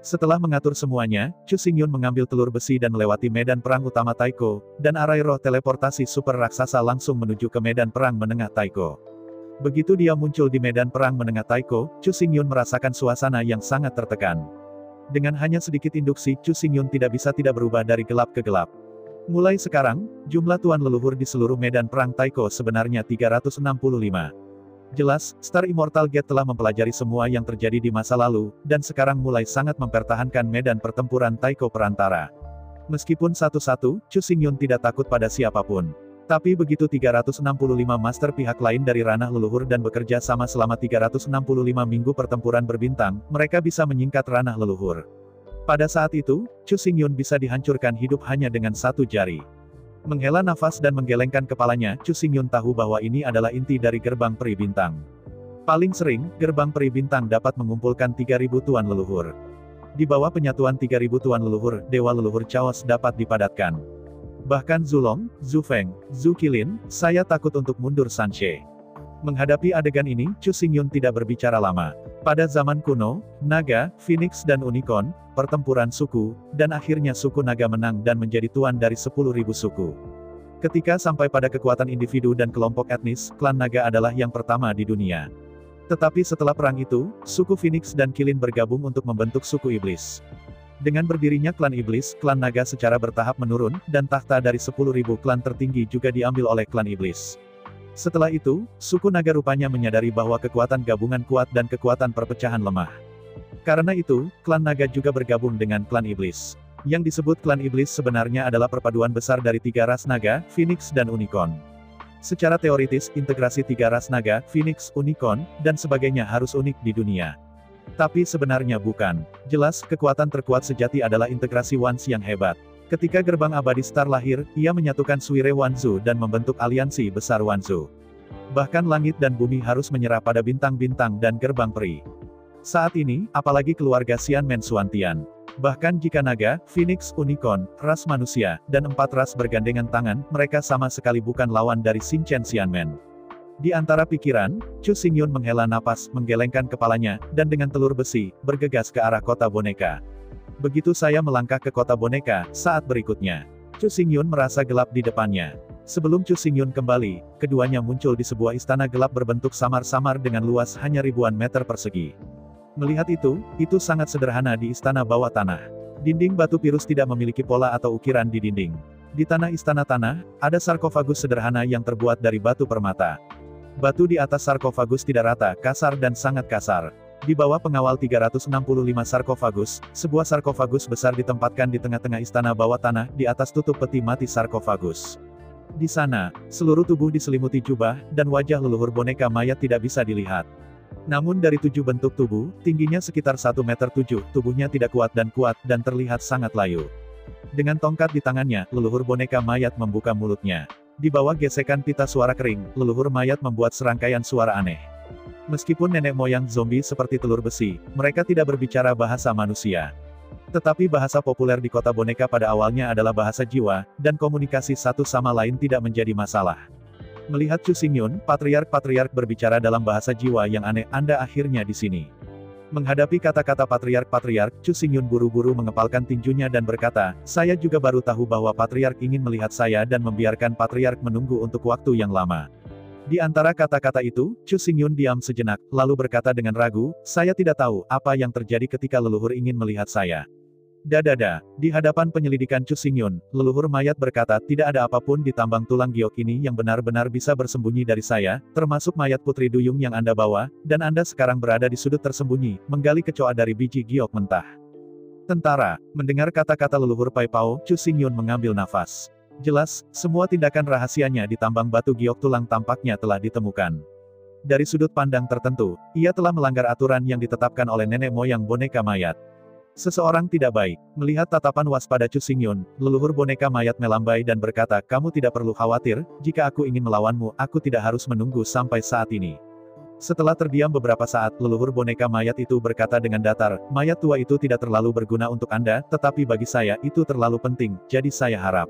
Setelah mengatur semuanya, Chu Xingyun mengambil telur besi dan melewati medan perang utama Taiko, dan arai roh teleportasi super raksasa langsung menuju ke medan perang menengah Taiko. Begitu dia muncul di medan perang menengah Taiko, Chu Xingyun merasakan suasana yang sangat tertekan. Dengan hanya sedikit induksi, Chu Xingyun tidak bisa tidak berubah dari gelap ke gelap. Mulai sekarang, jumlah tuan leluhur di seluruh medan perang Taiko sebenarnya 365. Jelas, Star Immortal Gate telah mempelajari semua yang terjadi di masa lalu, dan sekarang mulai sangat mempertahankan medan pertempuran Taiko perantara. Meskipun satu-satu, Chu Xingyun tidak takut pada siapapun. Tapi begitu 365 master pihak lain dari ranah leluhur dan bekerja sama selama 365 minggu pertempuran berbintang, mereka bisa menyingkat ranah leluhur. Pada saat itu, Chu Xingyun bisa dihancurkan hidup hanya dengan satu jari. Menghela nafas dan menggelengkan kepalanya, Chu Xingyun tahu bahwa ini adalah inti dari gerbang peri bintang. Paling sering, gerbang peri bintang dapat mengumpulkan 3.000 tuan leluhur. Di bawah penyatuan 3.000 tuan leluhur, dewa leluhur Chaos dapat dipadatkan. Bahkan Zulong, Zufeng, Zukilin, saya takut untuk mundur Sanche. Menghadapi adegan ini, Chu Xingyun tidak berbicara lama. Pada zaman kuno, naga, phoenix dan unicorn, pertempuran suku, dan akhirnya suku naga menang dan menjadi tuan dari 10.000 suku. Ketika sampai pada kekuatan individu dan kelompok etnis, klan naga adalah yang pertama di dunia. Tetapi setelah perang itu, suku phoenix dan kilin bergabung untuk membentuk suku iblis. Dengan berdirinya klan iblis, klan naga secara bertahap menurun, dan takhta dari 10.000 klan tertinggi juga diambil oleh klan iblis. Setelah itu, suku naga rupanya menyadari bahwa kekuatan gabungan kuat dan kekuatan perpecahan lemah. Karena itu, klan naga juga bergabung dengan klan iblis. Yang disebut klan iblis sebenarnya adalah perpaduan besar dari tiga ras naga, phoenix dan unicorn. Secara teoritis, integrasi tiga ras naga, phoenix, unicorn, dan sebagainya harus unik di dunia. Tapi sebenarnya bukan. Jelas, kekuatan terkuat sejati adalah integrasi Wanzi yang hebat. Ketika gerbang abadi Star lahir, ia menyatukan Suire Wanzu dan membentuk aliansi besar Wanzu. Bahkan langit dan bumi harus menyerah pada bintang-bintang dan gerbang peri. Saat ini, apalagi keluarga Xianmen Suantian. Bahkan jika naga, phoenix, unicorn, ras manusia, dan 4 ras bergandengan tangan, mereka sama sekali bukan lawan dari Xinchen Xianmen. Di antara pikiran, Chu Xingyun menghela napas, menggelengkan kepalanya, dan dengan telur besi, bergegas ke arah kota boneka. Begitu saya melangkah ke kota boneka, saat berikutnya, Chu Xingyun merasa gelap di depannya. Sebelum Chu Xingyun kembali, keduanya muncul di sebuah istana gelap berbentuk samar-samar dengan luas hanya ribuan meter persegi. Melihat itu sangat sederhana di istana bawah tanah. Dinding batu pirus tidak memiliki pola atau ukiran di dinding. Di tanah istana tanah, ada sarkofagus sederhana yang terbuat dari batu permata. Batu di atas sarkofagus tidak rata, kasar dan sangat kasar. Di bawah pengawal 365 sarkofagus, sebuah sarkofagus besar ditempatkan di tengah-tengah istana bawah tanah, di atas tutup peti mati sarkofagus. Di sana, seluruh tubuh diselimuti jubah, dan wajah leluhur boneka mayat tidak bisa dilihat. Namun dari 7 bentuk tubuh, tingginya sekitar 1,7 meter, tubuhnya tidak kuat dan terlihat sangat layu. Dengan tongkat di tangannya, leluhur boneka mayat membuka mulutnya. Di bawah gesekan pita suara kering, leluhur mayat membuat serangkaian suara aneh. Meskipun nenek moyang zombie seperti telur besi, mereka tidak berbicara bahasa manusia. Tetapi bahasa populer di kota boneka pada awalnya adalah bahasa jiwa, dan komunikasi satu sama lain tidak menjadi masalah. Melihat Chu Xingyun, patriark berbicara dalam bahasa jiwa yang aneh, Anda akhirnya di sini. Menghadapi kata-kata patriark, Chu Xingyun buru-buru mengepalkan tinjunya dan berkata, saya juga baru tahu bahwa patriark ingin melihat saya dan membiarkan patriark menunggu untuk waktu yang lama. Di antara kata-kata itu, Chu Xingyun diam sejenak, lalu berkata dengan ragu, saya tidak tahu apa yang terjadi ketika leluhur ingin melihat saya. Di hadapan penyelidikan Chu Xingyun, leluhur mayat berkata, tidak ada apapun di tambang tulang giok ini yang benar-benar bisa bersembunyi dari saya, termasuk mayat Putri Duyung yang Anda bawa, dan Anda sekarang berada di sudut tersembunyi, menggali kecoa dari biji giok mentah. Tentara, mendengar kata-kata leluhur Pai Pao, Chu Xingyun mengambil nafas. Jelas, semua tindakan rahasianya di tambang batu giok tulang tampaknya telah ditemukan. Dari sudut pandang tertentu, ia telah melanggar aturan yang ditetapkan oleh nenek moyang boneka mayat. Seseorang tidak baik. Melihat tatapan waspada Chu Xingyun, leluhur boneka mayat melambai dan berkata, kamu tidak perlu khawatir, jika aku ingin melawanmu, aku tidak harus menunggu sampai saat ini. Setelah terdiam beberapa saat, leluhur boneka mayat itu berkata dengan datar, mayat tua itu tidak terlalu berguna untuk Anda, tetapi bagi saya, itu terlalu penting, jadi saya harap.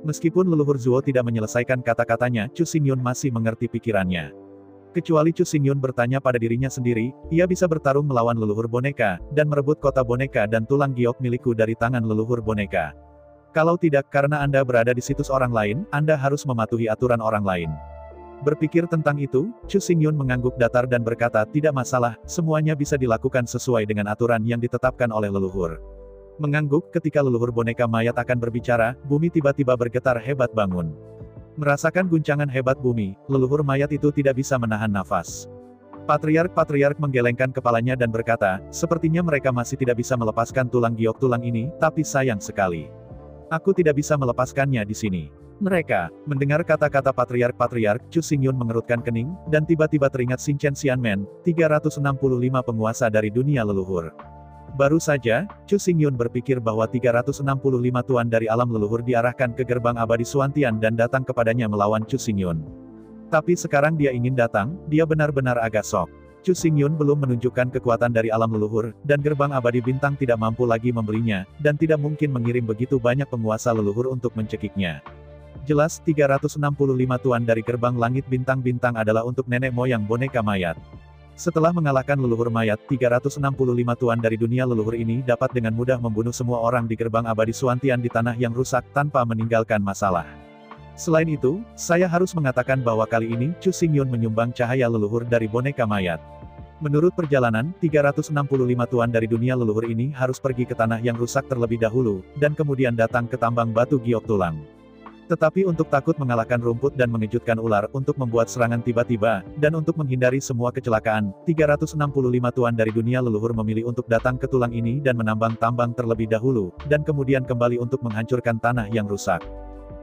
Meskipun leluhur Zuo tidak menyelesaikan kata-katanya, Chu Xingyun masih mengerti pikirannya. Kecuali Chu Xingyun bertanya pada dirinya sendiri, ia bisa bertarung melawan leluhur boneka, dan merebut kota boneka dan tulang giok milikku dari tangan leluhur boneka. Kalau tidak, karena Anda berada di situs orang lain, Anda harus mematuhi aturan orang lain. Berpikir tentang itu, Chu Xingyun mengangguk datar dan berkata, tidak masalah, semuanya bisa dilakukan sesuai dengan aturan yang ditetapkan oleh leluhur. Mengangguk ketika leluhur boneka mayat akan berbicara, bumi tiba-tiba bergetar hebat bangun. Merasakan guncangan hebat bumi, leluhur mayat itu tidak bisa menahan nafas. Patriark menggelengkan kepalanya dan berkata, sepertinya mereka masih tidak bisa melepaskan tulang giok tulang ini, tapi sayang sekali. Aku tidak bisa melepaskannya di sini. Mereka, mendengar kata-kata patriark, Chu Xingyun mengerutkan kening, dan tiba-tiba teringat Xin Chen Xianmen, 365 penguasa dari dunia leluhur. Baru saja, Chu Xingyun berpikir bahwa 365 tuan dari alam leluhur diarahkan ke gerbang abadi Suantian dan datang kepadanya melawan Chu Xingyun. Tapi sekarang dia ingin datang, dia benar-benar agak shock. Chu Xingyun belum menunjukkan kekuatan dari alam leluhur, dan gerbang abadi bintang tidak mampu lagi membelinya, dan tidak mungkin mengirim begitu banyak penguasa leluhur untuk mencekiknya. Jelas, 365 tuan dari gerbang langit bintang-bintang adalah untuk nenek moyang boneka mayat. Setelah mengalahkan leluhur mayat, 365 tuan dari dunia leluhur ini dapat dengan mudah membunuh semua orang di gerbang abadi Suantian di tanah yang rusak tanpa meninggalkan masalah. Selain itu, saya harus mengatakan bahwa kali ini, Chu Xingyun menyumbang cahaya leluhur dari boneka mayat. Menurut perjalanan, 365 tuan dari dunia leluhur ini harus pergi ke tanah yang rusak terlebih dahulu, dan kemudian datang ke tambang batu giok tulang. Tetapi untuk takut mengalahkan rumput dan mengejutkan ular, untuk membuat serangan tiba-tiba, dan untuk menghindari semua kecelakaan, 365 tuan dari dunia leluhur memilih untuk datang ke tulang ini dan menambang tambang terlebih dahulu, dan kemudian kembali untuk menghancurkan tanah yang rusak.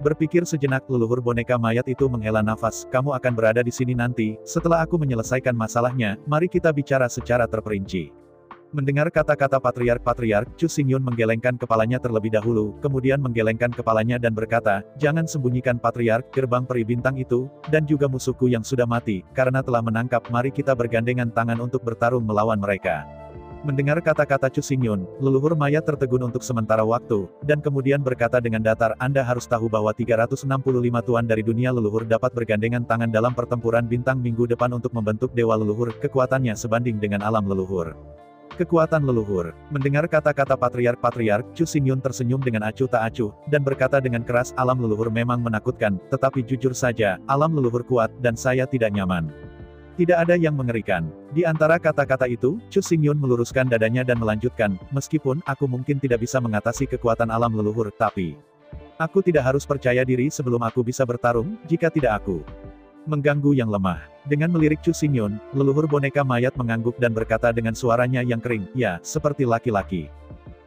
Berpikir sejenak, leluhur boneka mayat itu menghela nafas, kamu akan berada di sini nanti, setelah aku menyelesaikan masalahnya, mari kita bicara secara terperinci. Mendengar kata-kata patriark, Chu Xingyun menggelengkan kepalanya terlebih dahulu, kemudian menggelengkan kepalanya dan berkata, jangan sembunyikan patriark, gerbang peri bintang itu, dan juga musuhku yang sudah mati, karena telah menangkap, mari kita bergandengan tangan untuk bertarung melawan mereka. Mendengar kata-kata Chu Xingyun, leluhur mayat tertegun untuk sementara waktu, dan kemudian berkata dengan datar, Anda harus tahu bahwa 365 tuan dari dunia leluhur dapat bergandengan tangan dalam pertempuran bintang minggu depan untuk membentuk dewa leluhur, kekuatannya sebanding dengan alam leluhur. Kekuatan leluhur. Mendengar kata-kata patriark, Chu Xingyun tersenyum dengan acuh tak acuh, dan berkata dengan keras, alam leluhur memang menakutkan, tetapi jujur saja, alam leluhur kuat, dan saya tidak nyaman. Tidak ada yang mengerikan. Di antara kata-kata itu, Chu Xingyun meluruskan dadanya dan melanjutkan, meskipun aku mungkin tidak bisa mengatasi kekuatan alam leluhur, tapi aku tidak harus percaya diri sebelum aku bisa bertarung, jika tidak aku mengganggu yang lemah. Dengan melirik Chu Xingyun, leluhur boneka mayat mengangguk dan berkata dengan suaranya yang kering, ya, seperti laki-laki.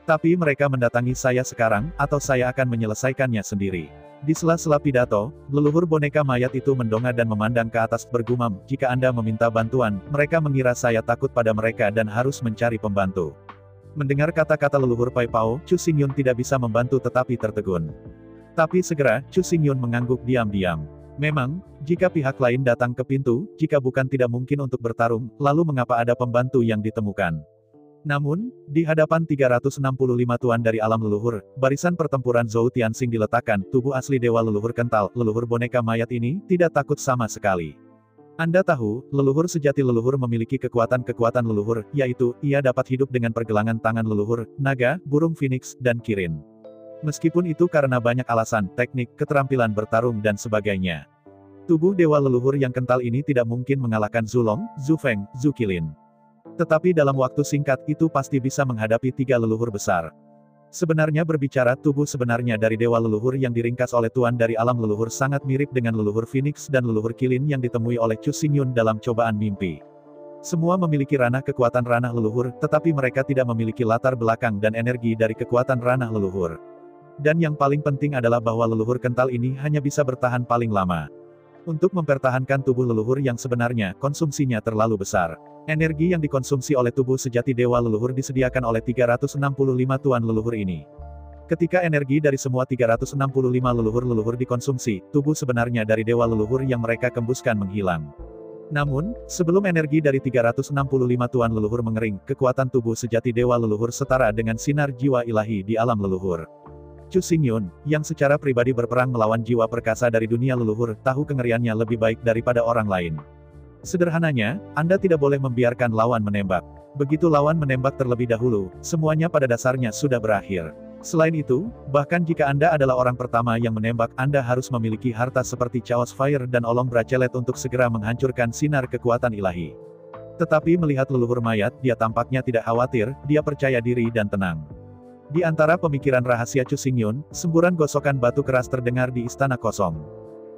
Tapi mereka mendatangi saya sekarang, atau saya akan menyelesaikannya sendiri. Di sela-sela pidato, leluhur boneka mayat itu mendongak dan memandang ke atas bergumam, jika Anda meminta bantuan, mereka mengira saya takut pada mereka dan harus mencari pembantu. Mendengar kata-kata leluhur Pai Pao, Chu Xingyun tidak bisa membantu tetapi tertegun. Tapi segera, Chu Xingyun mengangguk diam-diam. Memang, jika pihak lain datang ke pintu, jika bukan tidak mungkin untuk bertarung, lalu mengapa ada pembantu yang ditemukan? Namun, di hadapan 365 tuan dari alam leluhur, barisan pertempuran Zhou Tianxing diletakkan, tubuh asli dewa leluhur kental, leluhur boneka mayat ini, tidak takut sama sekali. Anda tahu, leluhur sejati leluhur memiliki kekuatan-kekuatan leluhur, yaitu, ia dapat hidup dengan pergelangan tangan leluhur, naga, burung phoenix, dan kirin. Meskipun itu karena banyak alasan, teknik, keterampilan bertarung dan sebagainya. Tubuh dewa leluhur yang kental ini tidak mungkin mengalahkan Zulong, Zufeng, Zukilin. Tetapi dalam waktu singkat itu pasti bisa menghadapi 3 leluhur besar. Sebenarnya berbicara tubuh sebenarnya dari dewa leluhur yang diringkas oleh tuan dari alam leluhur sangat mirip dengan leluhur Phoenix dan leluhur Kilin yang ditemui oleh Chu Xingyun dalam cobaan mimpi. Semua memiliki ranah kekuatan ranah leluhur, tetapi mereka tidak memiliki latar belakang dan energi dari kekuatan ranah leluhur. Dan yang paling penting adalah bahwa leluhur kental ini hanya bisa bertahan paling lama. Untuk mempertahankan tubuh leluhur yang sebenarnya, konsumsinya terlalu besar. Energi yang dikonsumsi oleh tubuh sejati dewa leluhur disediakan oleh 365 tuan leluhur ini. Ketika energi dari semua 365 leluhur-leluhur dikonsumsi, tubuh sebenarnya dari dewa leluhur yang mereka kembuskan menghilang. Namun, sebelum energi dari 365 tuan leluhur mengering, kekuatan tubuh sejati dewa leluhur setara dengan sinar jiwa ilahi di alam leluhur. Chu Xingyun, yang secara pribadi berperang melawan jiwa perkasa dari dunia leluhur, tahu kengeriannya lebih baik daripada orang lain. Sederhananya, Anda tidak boleh membiarkan lawan menembak. Begitu lawan menembak terlebih dahulu, semuanya pada dasarnya sudah berakhir. Selain itu, bahkan jika Anda adalah orang pertama yang menembak, Anda harus memiliki harta seperti Chaos Fire dan Olong Bracelet untuk segera menghancurkan sinar kekuatan ilahi. Tetapi melihat leluhur mayat, dia tampaknya tidak khawatir, dia percaya diri dan tenang. Di antara pemikiran rahasia Chu Xingyun, semburan gosokan batu keras terdengar di istana kosong.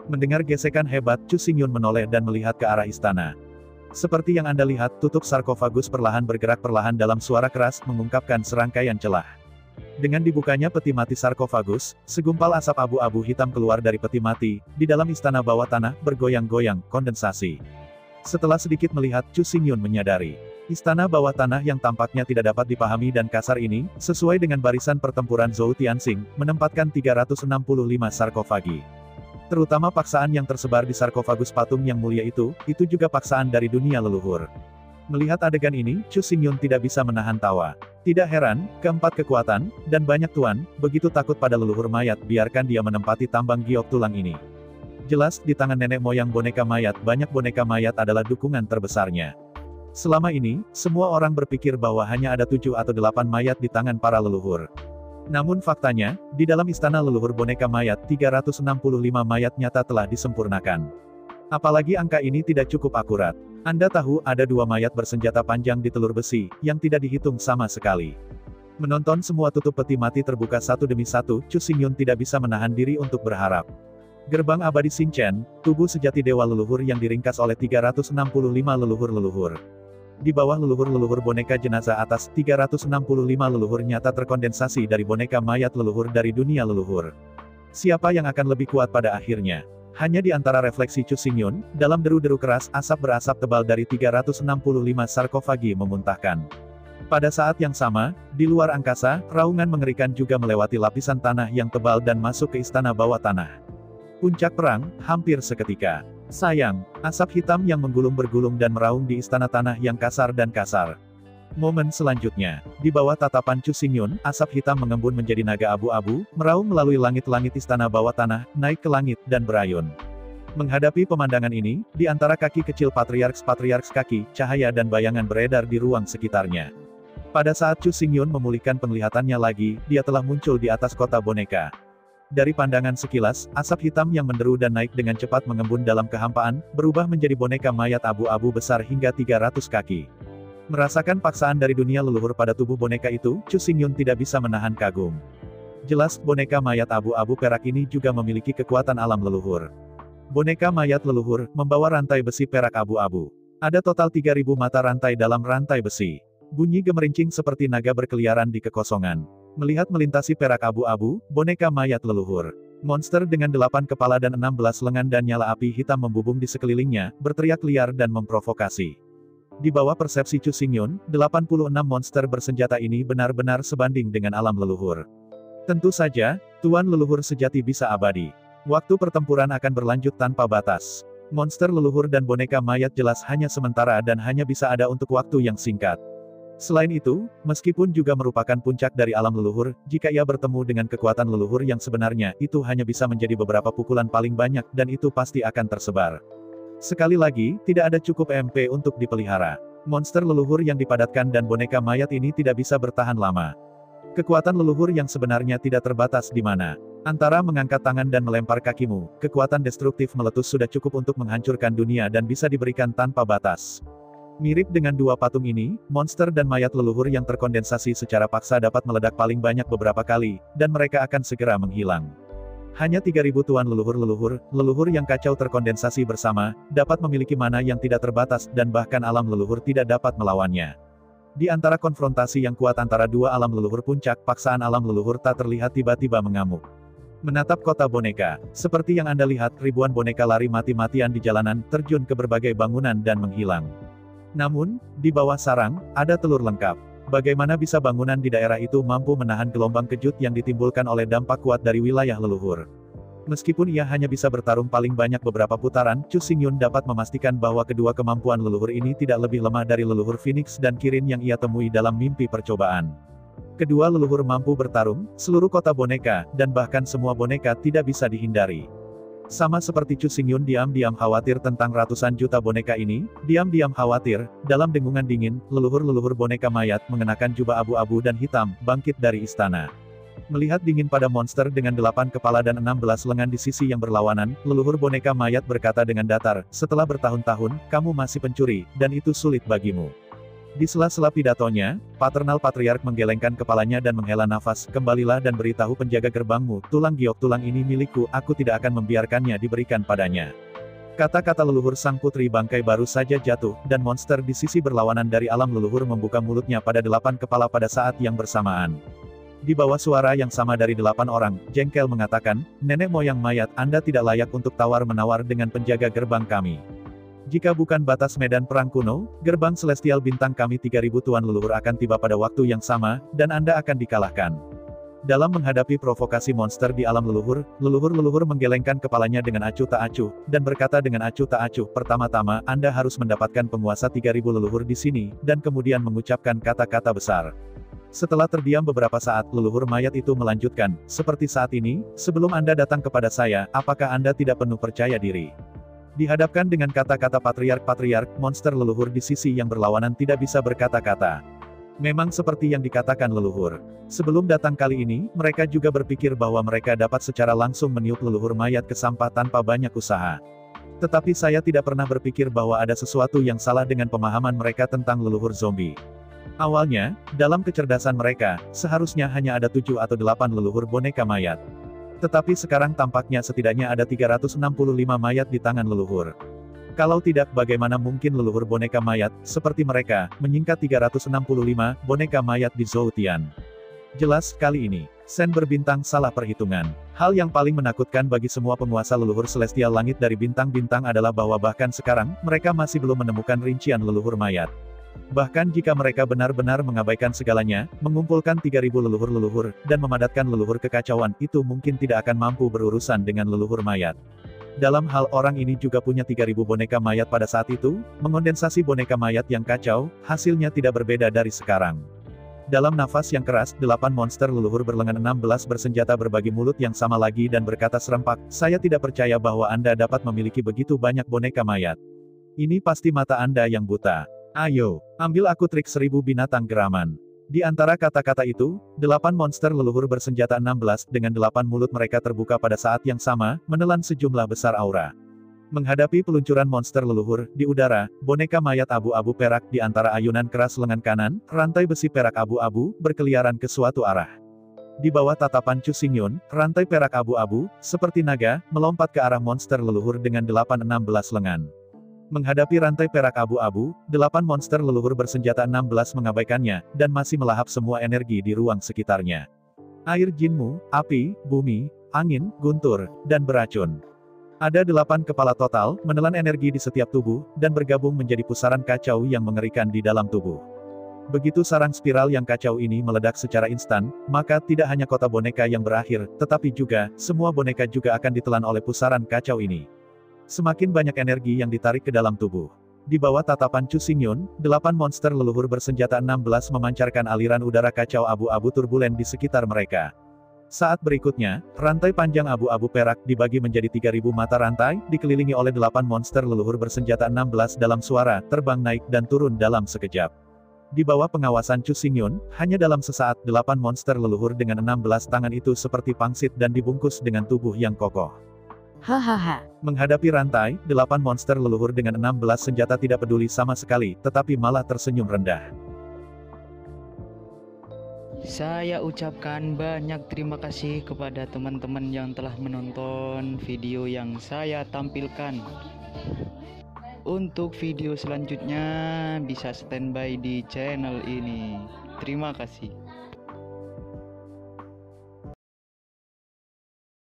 Mendengar gesekan hebat, Chu Xingyun menoleh dan melihat ke arah istana. Seperti yang Anda lihat, tutup sarkofagus perlahan bergerak perlahan dalam suara keras, mengungkapkan serangkaian celah. Dengan dibukanya peti mati sarkofagus, segumpal asap abu-abu hitam keluar dari peti mati, di dalam istana bawah tanah, bergoyang-goyang, kondensasi. Setelah sedikit melihat, Chu Xingyun menyadari. Istana bawah tanah yang tampaknya tidak dapat dipahami dan kasar ini, sesuai dengan barisan pertempuran Zhou Tianxing, menempatkan 365 sarkofagi. Terutama paksaan yang tersebar di sarkofagus patung yang mulia itu juga paksaan dari dunia leluhur. Melihat adegan ini, Chu Xingyun tidak bisa menahan tawa. Tidak heran, keempat kekuatan, dan banyak tuan, begitu takut pada leluhur mayat, biarkan dia menempati tambang giok tulang ini. Jelas, di tangan nenek moyang boneka mayat, banyak boneka mayat adalah dukungan terbesarnya. Selama ini, semua orang berpikir bahwa hanya ada 7 atau 8 mayat di tangan para leluhur. Namun faktanya, di dalam istana leluhur boneka mayat, 365 mayat nyata telah disempurnakan. Apalagi angka ini tidak cukup akurat. Anda tahu, ada 2 mayat bersenjata panjang di telur besi, yang tidak dihitung sama sekali. Menonton semua tutup peti mati terbuka satu demi satu, Chu Xingyun tidak bisa menahan diri untuk berharap. Gerbang abadi Xinchen, tubuh sejati dewa leluhur yang diringkas oleh 365 leluhur-leluhur. Di bawah leluhur-leluhur boneka jenazah atas, 365 leluhur nyata terkondensasi dari boneka mayat leluhur dari dunia leluhur. Siapa yang akan lebih kuat pada akhirnya? Hanya di antara refleksi Chu Xingyun, dalam deru-deru keras, asap berasap tebal dari 365 sarkofagi memuntahkan. Pada saat yang sama, di luar angkasa, raungan mengerikan juga melewati lapisan tanah yang tebal dan masuk ke istana bawah tanah. Puncak perang, hampir seketika. Sayang, asap hitam yang menggulung-bergulung dan meraung di istana tanah yang kasar dan kasar. Momen selanjutnya, di bawah tatapan Chu Xingyun, asap hitam mengembun menjadi naga abu-abu, meraung melalui langit-langit istana bawah tanah, naik ke langit, dan berayun. Menghadapi pemandangan ini, di antara kaki kecil patriarks kaki, cahaya dan bayangan beredar di ruang sekitarnya. Pada saat Chu Xingyun memulihkan penglihatannya lagi, dia telah muncul di atas kota boneka. Dari pandangan sekilas, asap hitam yang menderu dan naik dengan cepat mengembun dalam kehampaan, berubah menjadi boneka mayat abu-abu besar hingga 300 kaki. Merasakan paksaan dari dunia leluhur pada tubuh boneka itu, Chu Xingyun tidak bisa menahan kagum. Jelas, boneka mayat abu-abu perak ini juga memiliki kekuatan alam leluhur. Boneka mayat leluhur, membawa rantai besi perak abu-abu. Ada total 3.000 mata rantai dalam rantai besi. Bunyi gemerincing seperti naga berkeliaran di kekosongan. Melihat melintasi perak abu-abu, boneka mayat leluhur. Monster dengan 8 kepala dan 16 lengan dan nyala api hitam membubung di sekelilingnya, berteriak liar dan memprovokasi. Di bawah persepsi Chu Xingyun, 86 monster bersenjata ini benar-benar sebanding dengan alam leluhur. Tentu saja, Tuan Leluhur sejati bisa abadi. Waktu pertempuran akan berlanjut tanpa batas. Monster leluhur dan boneka mayat jelas hanya sementara dan hanya bisa ada untuk waktu yang singkat. Selain itu, meskipun juga merupakan puncak dari alam leluhur, jika ia bertemu dengan kekuatan leluhur yang sebenarnya, itu hanya bisa menjadi beberapa pukulan paling banyak dan itu pasti akan tersebar. Sekali lagi, tidak ada cukup MP untuk dipelihara. Monster leluhur yang dipadatkan dan boneka mayat ini tidak bisa bertahan lama. Kekuatan leluhur yang sebenarnya tidak terbatas di mana. Antara mengangkat tangan dan melempar kakimu, kekuatan destruktif meletus sudah cukup untuk menghancurkan dunia dan bisa diberikan tanpa batas. Mirip dengan dua patung ini, monster dan mayat leluhur yang terkondensasi secara paksa dapat meledak paling banyak beberapa kali, dan mereka akan segera menghilang. Hanya 3.000 tuan leluhur yang kacau terkondensasi bersama, dapat memiliki mana yang tidak terbatas, dan bahkan alam leluhur tidak dapat melawannya. Di antara konfrontasi yang kuat antara dua alam leluhur puncak, paksaan alam leluhur tak terlihat tiba-tiba mengamuk. Menatap kota boneka, seperti yang Anda lihat, ribuan boneka lari mati-matian di jalanan, terjun ke berbagai bangunan dan menghilang. Namun, di bawah sarang, ada telur lengkap. Bagaimana bisa bangunan di daerah itu mampu menahan gelombang kejut yang ditimbulkan oleh dampak kuat dari wilayah leluhur? Meskipun ia hanya bisa bertarung paling banyak beberapa putaran, Chu Xingyun dapat memastikan bahwa kedua kemampuan leluhur ini tidak lebih lemah dari leluhur Phoenix dan Kirin yang ia temui dalam mimpi percobaan. Kedua leluhur mampu bertarung, seluruh kota boneka, dan bahkan semua boneka tidak bisa dihindari. Sama seperti Chu Xingyun diam-diam khawatir tentang ratusan juta boneka ini, diam-diam khawatir, dalam dengungan dingin, leluhur-leluhur boneka mayat mengenakan jubah abu-abu dan hitam, bangkit dari istana. Melihat dingin pada monster dengan 8 kepala dan 16 lengan di sisi yang berlawanan, leluhur boneka mayat berkata dengan datar, setelah bertahun-tahun, kamu masih pencuri, dan itu sulit bagimu. Di sela-sela pidatonya, paternal patriark menggelengkan kepalanya dan menghela nafas, kembalilah dan beritahu penjaga gerbangmu, tulang giok tulang ini milikku, aku tidak akan membiarkannya diberikan padanya. Kata-kata leluhur sang putri bangkai baru saja jatuh, dan monster di sisi berlawanan dari alam leluhur membuka mulutnya pada 8 kepala pada saat yang bersamaan. Di bawah suara yang sama dari 8 orang, jengkel mengatakan, nenek moyang mayat, Anda tidak layak untuk tawar-menawar dengan penjaga gerbang kami. Jika bukan batas medan perang kuno, gerbang celestial bintang kami 3.000 tuan leluhur akan tiba pada waktu yang sama, dan Anda akan dikalahkan. Dalam menghadapi provokasi monster di alam leluhur, leluhur-leluhur menggelengkan kepalanya dengan acuh tak acuh, dan berkata dengan acuh tak acuh, pertama-tama, Anda harus mendapatkan penguasa 3.000 leluhur di sini, dan kemudian mengucapkan kata-kata besar. Setelah terdiam beberapa saat, leluhur mayat itu melanjutkan, seperti saat ini, sebelum Anda datang kepada saya, apakah Anda tidak penuh percaya diri? Dihadapkan dengan kata-kata patriark, monster leluhur di sisi yang berlawanan tidak bisa berkata-kata. Memang seperti yang dikatakan leluhur. Sebelum datang kali ini, mereka juga berpikir bahwa mereka dapat secara langsung meniup leluhur mayat ke sampah tanpa banyak usaha. Tetapi saya tidak pernah berpikir bahwa ada sesuatu yang salah dengan pemahaman mereka tentang leluhur zombie. Awalnya, dalam kecerdasan mereka, seharusnya hanya ada 7 atau 8 leluhur boneka mayat. Tetapi sekarang tampaknya setidaknya ada 365 mayat di tangan leluhur. Kalau tidak, bagaimana mungkin leluhur boneka mayat, seperti mereka, menyingkat 365 boneka mayat di Zhoutian? Jelas, kali ini, Sen berbintang salah perhitungan. Hal yang paling menakutkan bagi semua penguasa leluhur celestial langit dari bintang-bintang adalah bahwa bahkan sekarang, mereka masih belum menemukan rincian leluhur mayat. Bahkan jika mereka benar-benar mengabaikan segalanya, mengumpulkan 3.000 leluhur-leluhur, dan memadatkan leluhur kekacauan, itu mungkin tidak akan mampu berurusan dengan leluhur mayat. Dalam hal orang ini juga punya 3.000 boneka mayat pada saat itu, mengondensasi boneka mayat yang kacau, hasilnya tidak berbeda dari sekarang. Dalam nafas yang keras, 8 monster leluhur berlengan 16 bersenjata berbagi mulut yang sama lagi dan berkata serempak, saya tidak percaya bahwa Anda dapat memiliki begitu banyak boneka mayat. Ini pasti mata Anda yang buta. Ayo, ambil aku trik 1000 binatang geraman. Di antara kata-kata itu, 8 monster leluhur bersenjata 16 dengan 8 mulut mereka terbuka pada saat yang sama, menelan sejumlah besar aura. Menghadapi peluncuran monster leluhur, di udara, boneka mayat abu-abu perak di antara ayunan keras lengan kanan, rantai besi perak abu-abu, berkeliaran ke suatu arah. Di bawah tatapan Chu Xingyun, rantai perak abu-abu, seperti naga, melompat ke arah monster leluhur dengan 8-16 lengan. Menghadapi rantai perak abu-abu, 8 monster leluhur bersenjata 16 mengabaikannya, dan masih melahap semua energi di ruang sekitarnya. Air Jinmu, api, bumi, angin, guntur, dan beracun. Ada 8 kepala total, menelan energi di setiap tubuh, dan bergabung menjadi pusaran kacau yang mengerikan di dalam tubuh. Begitu sarang spiral yang kacau ini meledak secara instan, maka tidak hanya kota boneka yang berakhir, tetapi juga, semua boneka juga akan ditelan oleh pusaran kacau ini. Semakin banyak energi yang ditarik ke dalam tubuh. Di bawah tatapan Chu Xingyun, 8 monster leluhur bersenjata 16 memancarkan aliran udara kacau abu-abu turbulen di sekitar mereka. Saat berikutnya, rantai panjang abu-abu perak dibagi menjadi 3.000 mata rantai, dikelilingi oleh 8 monster leluhur bersenjata 16 dalam suara, terbang naik dan turun dalam sekejap. Di bawah pengawasan Chu Xingyun, hanya dalam sesaat 8 monster leluhur dengan 16 tangan itu seperti pangsit dan dibungkus dengan tubuh yang kokoh. Hahaha. Menghadapi rantai, 8 monster leluhur dengan 16 senjata tidak peduli sama sekali, tetapi malah tersenyum rendah. Saya ucapkan banyak terima kasih kepada teman-teman yang telah menonton video yang saya tampilkan. Untuk video selanjutnya bisa standby di channel ini. Terima kasih.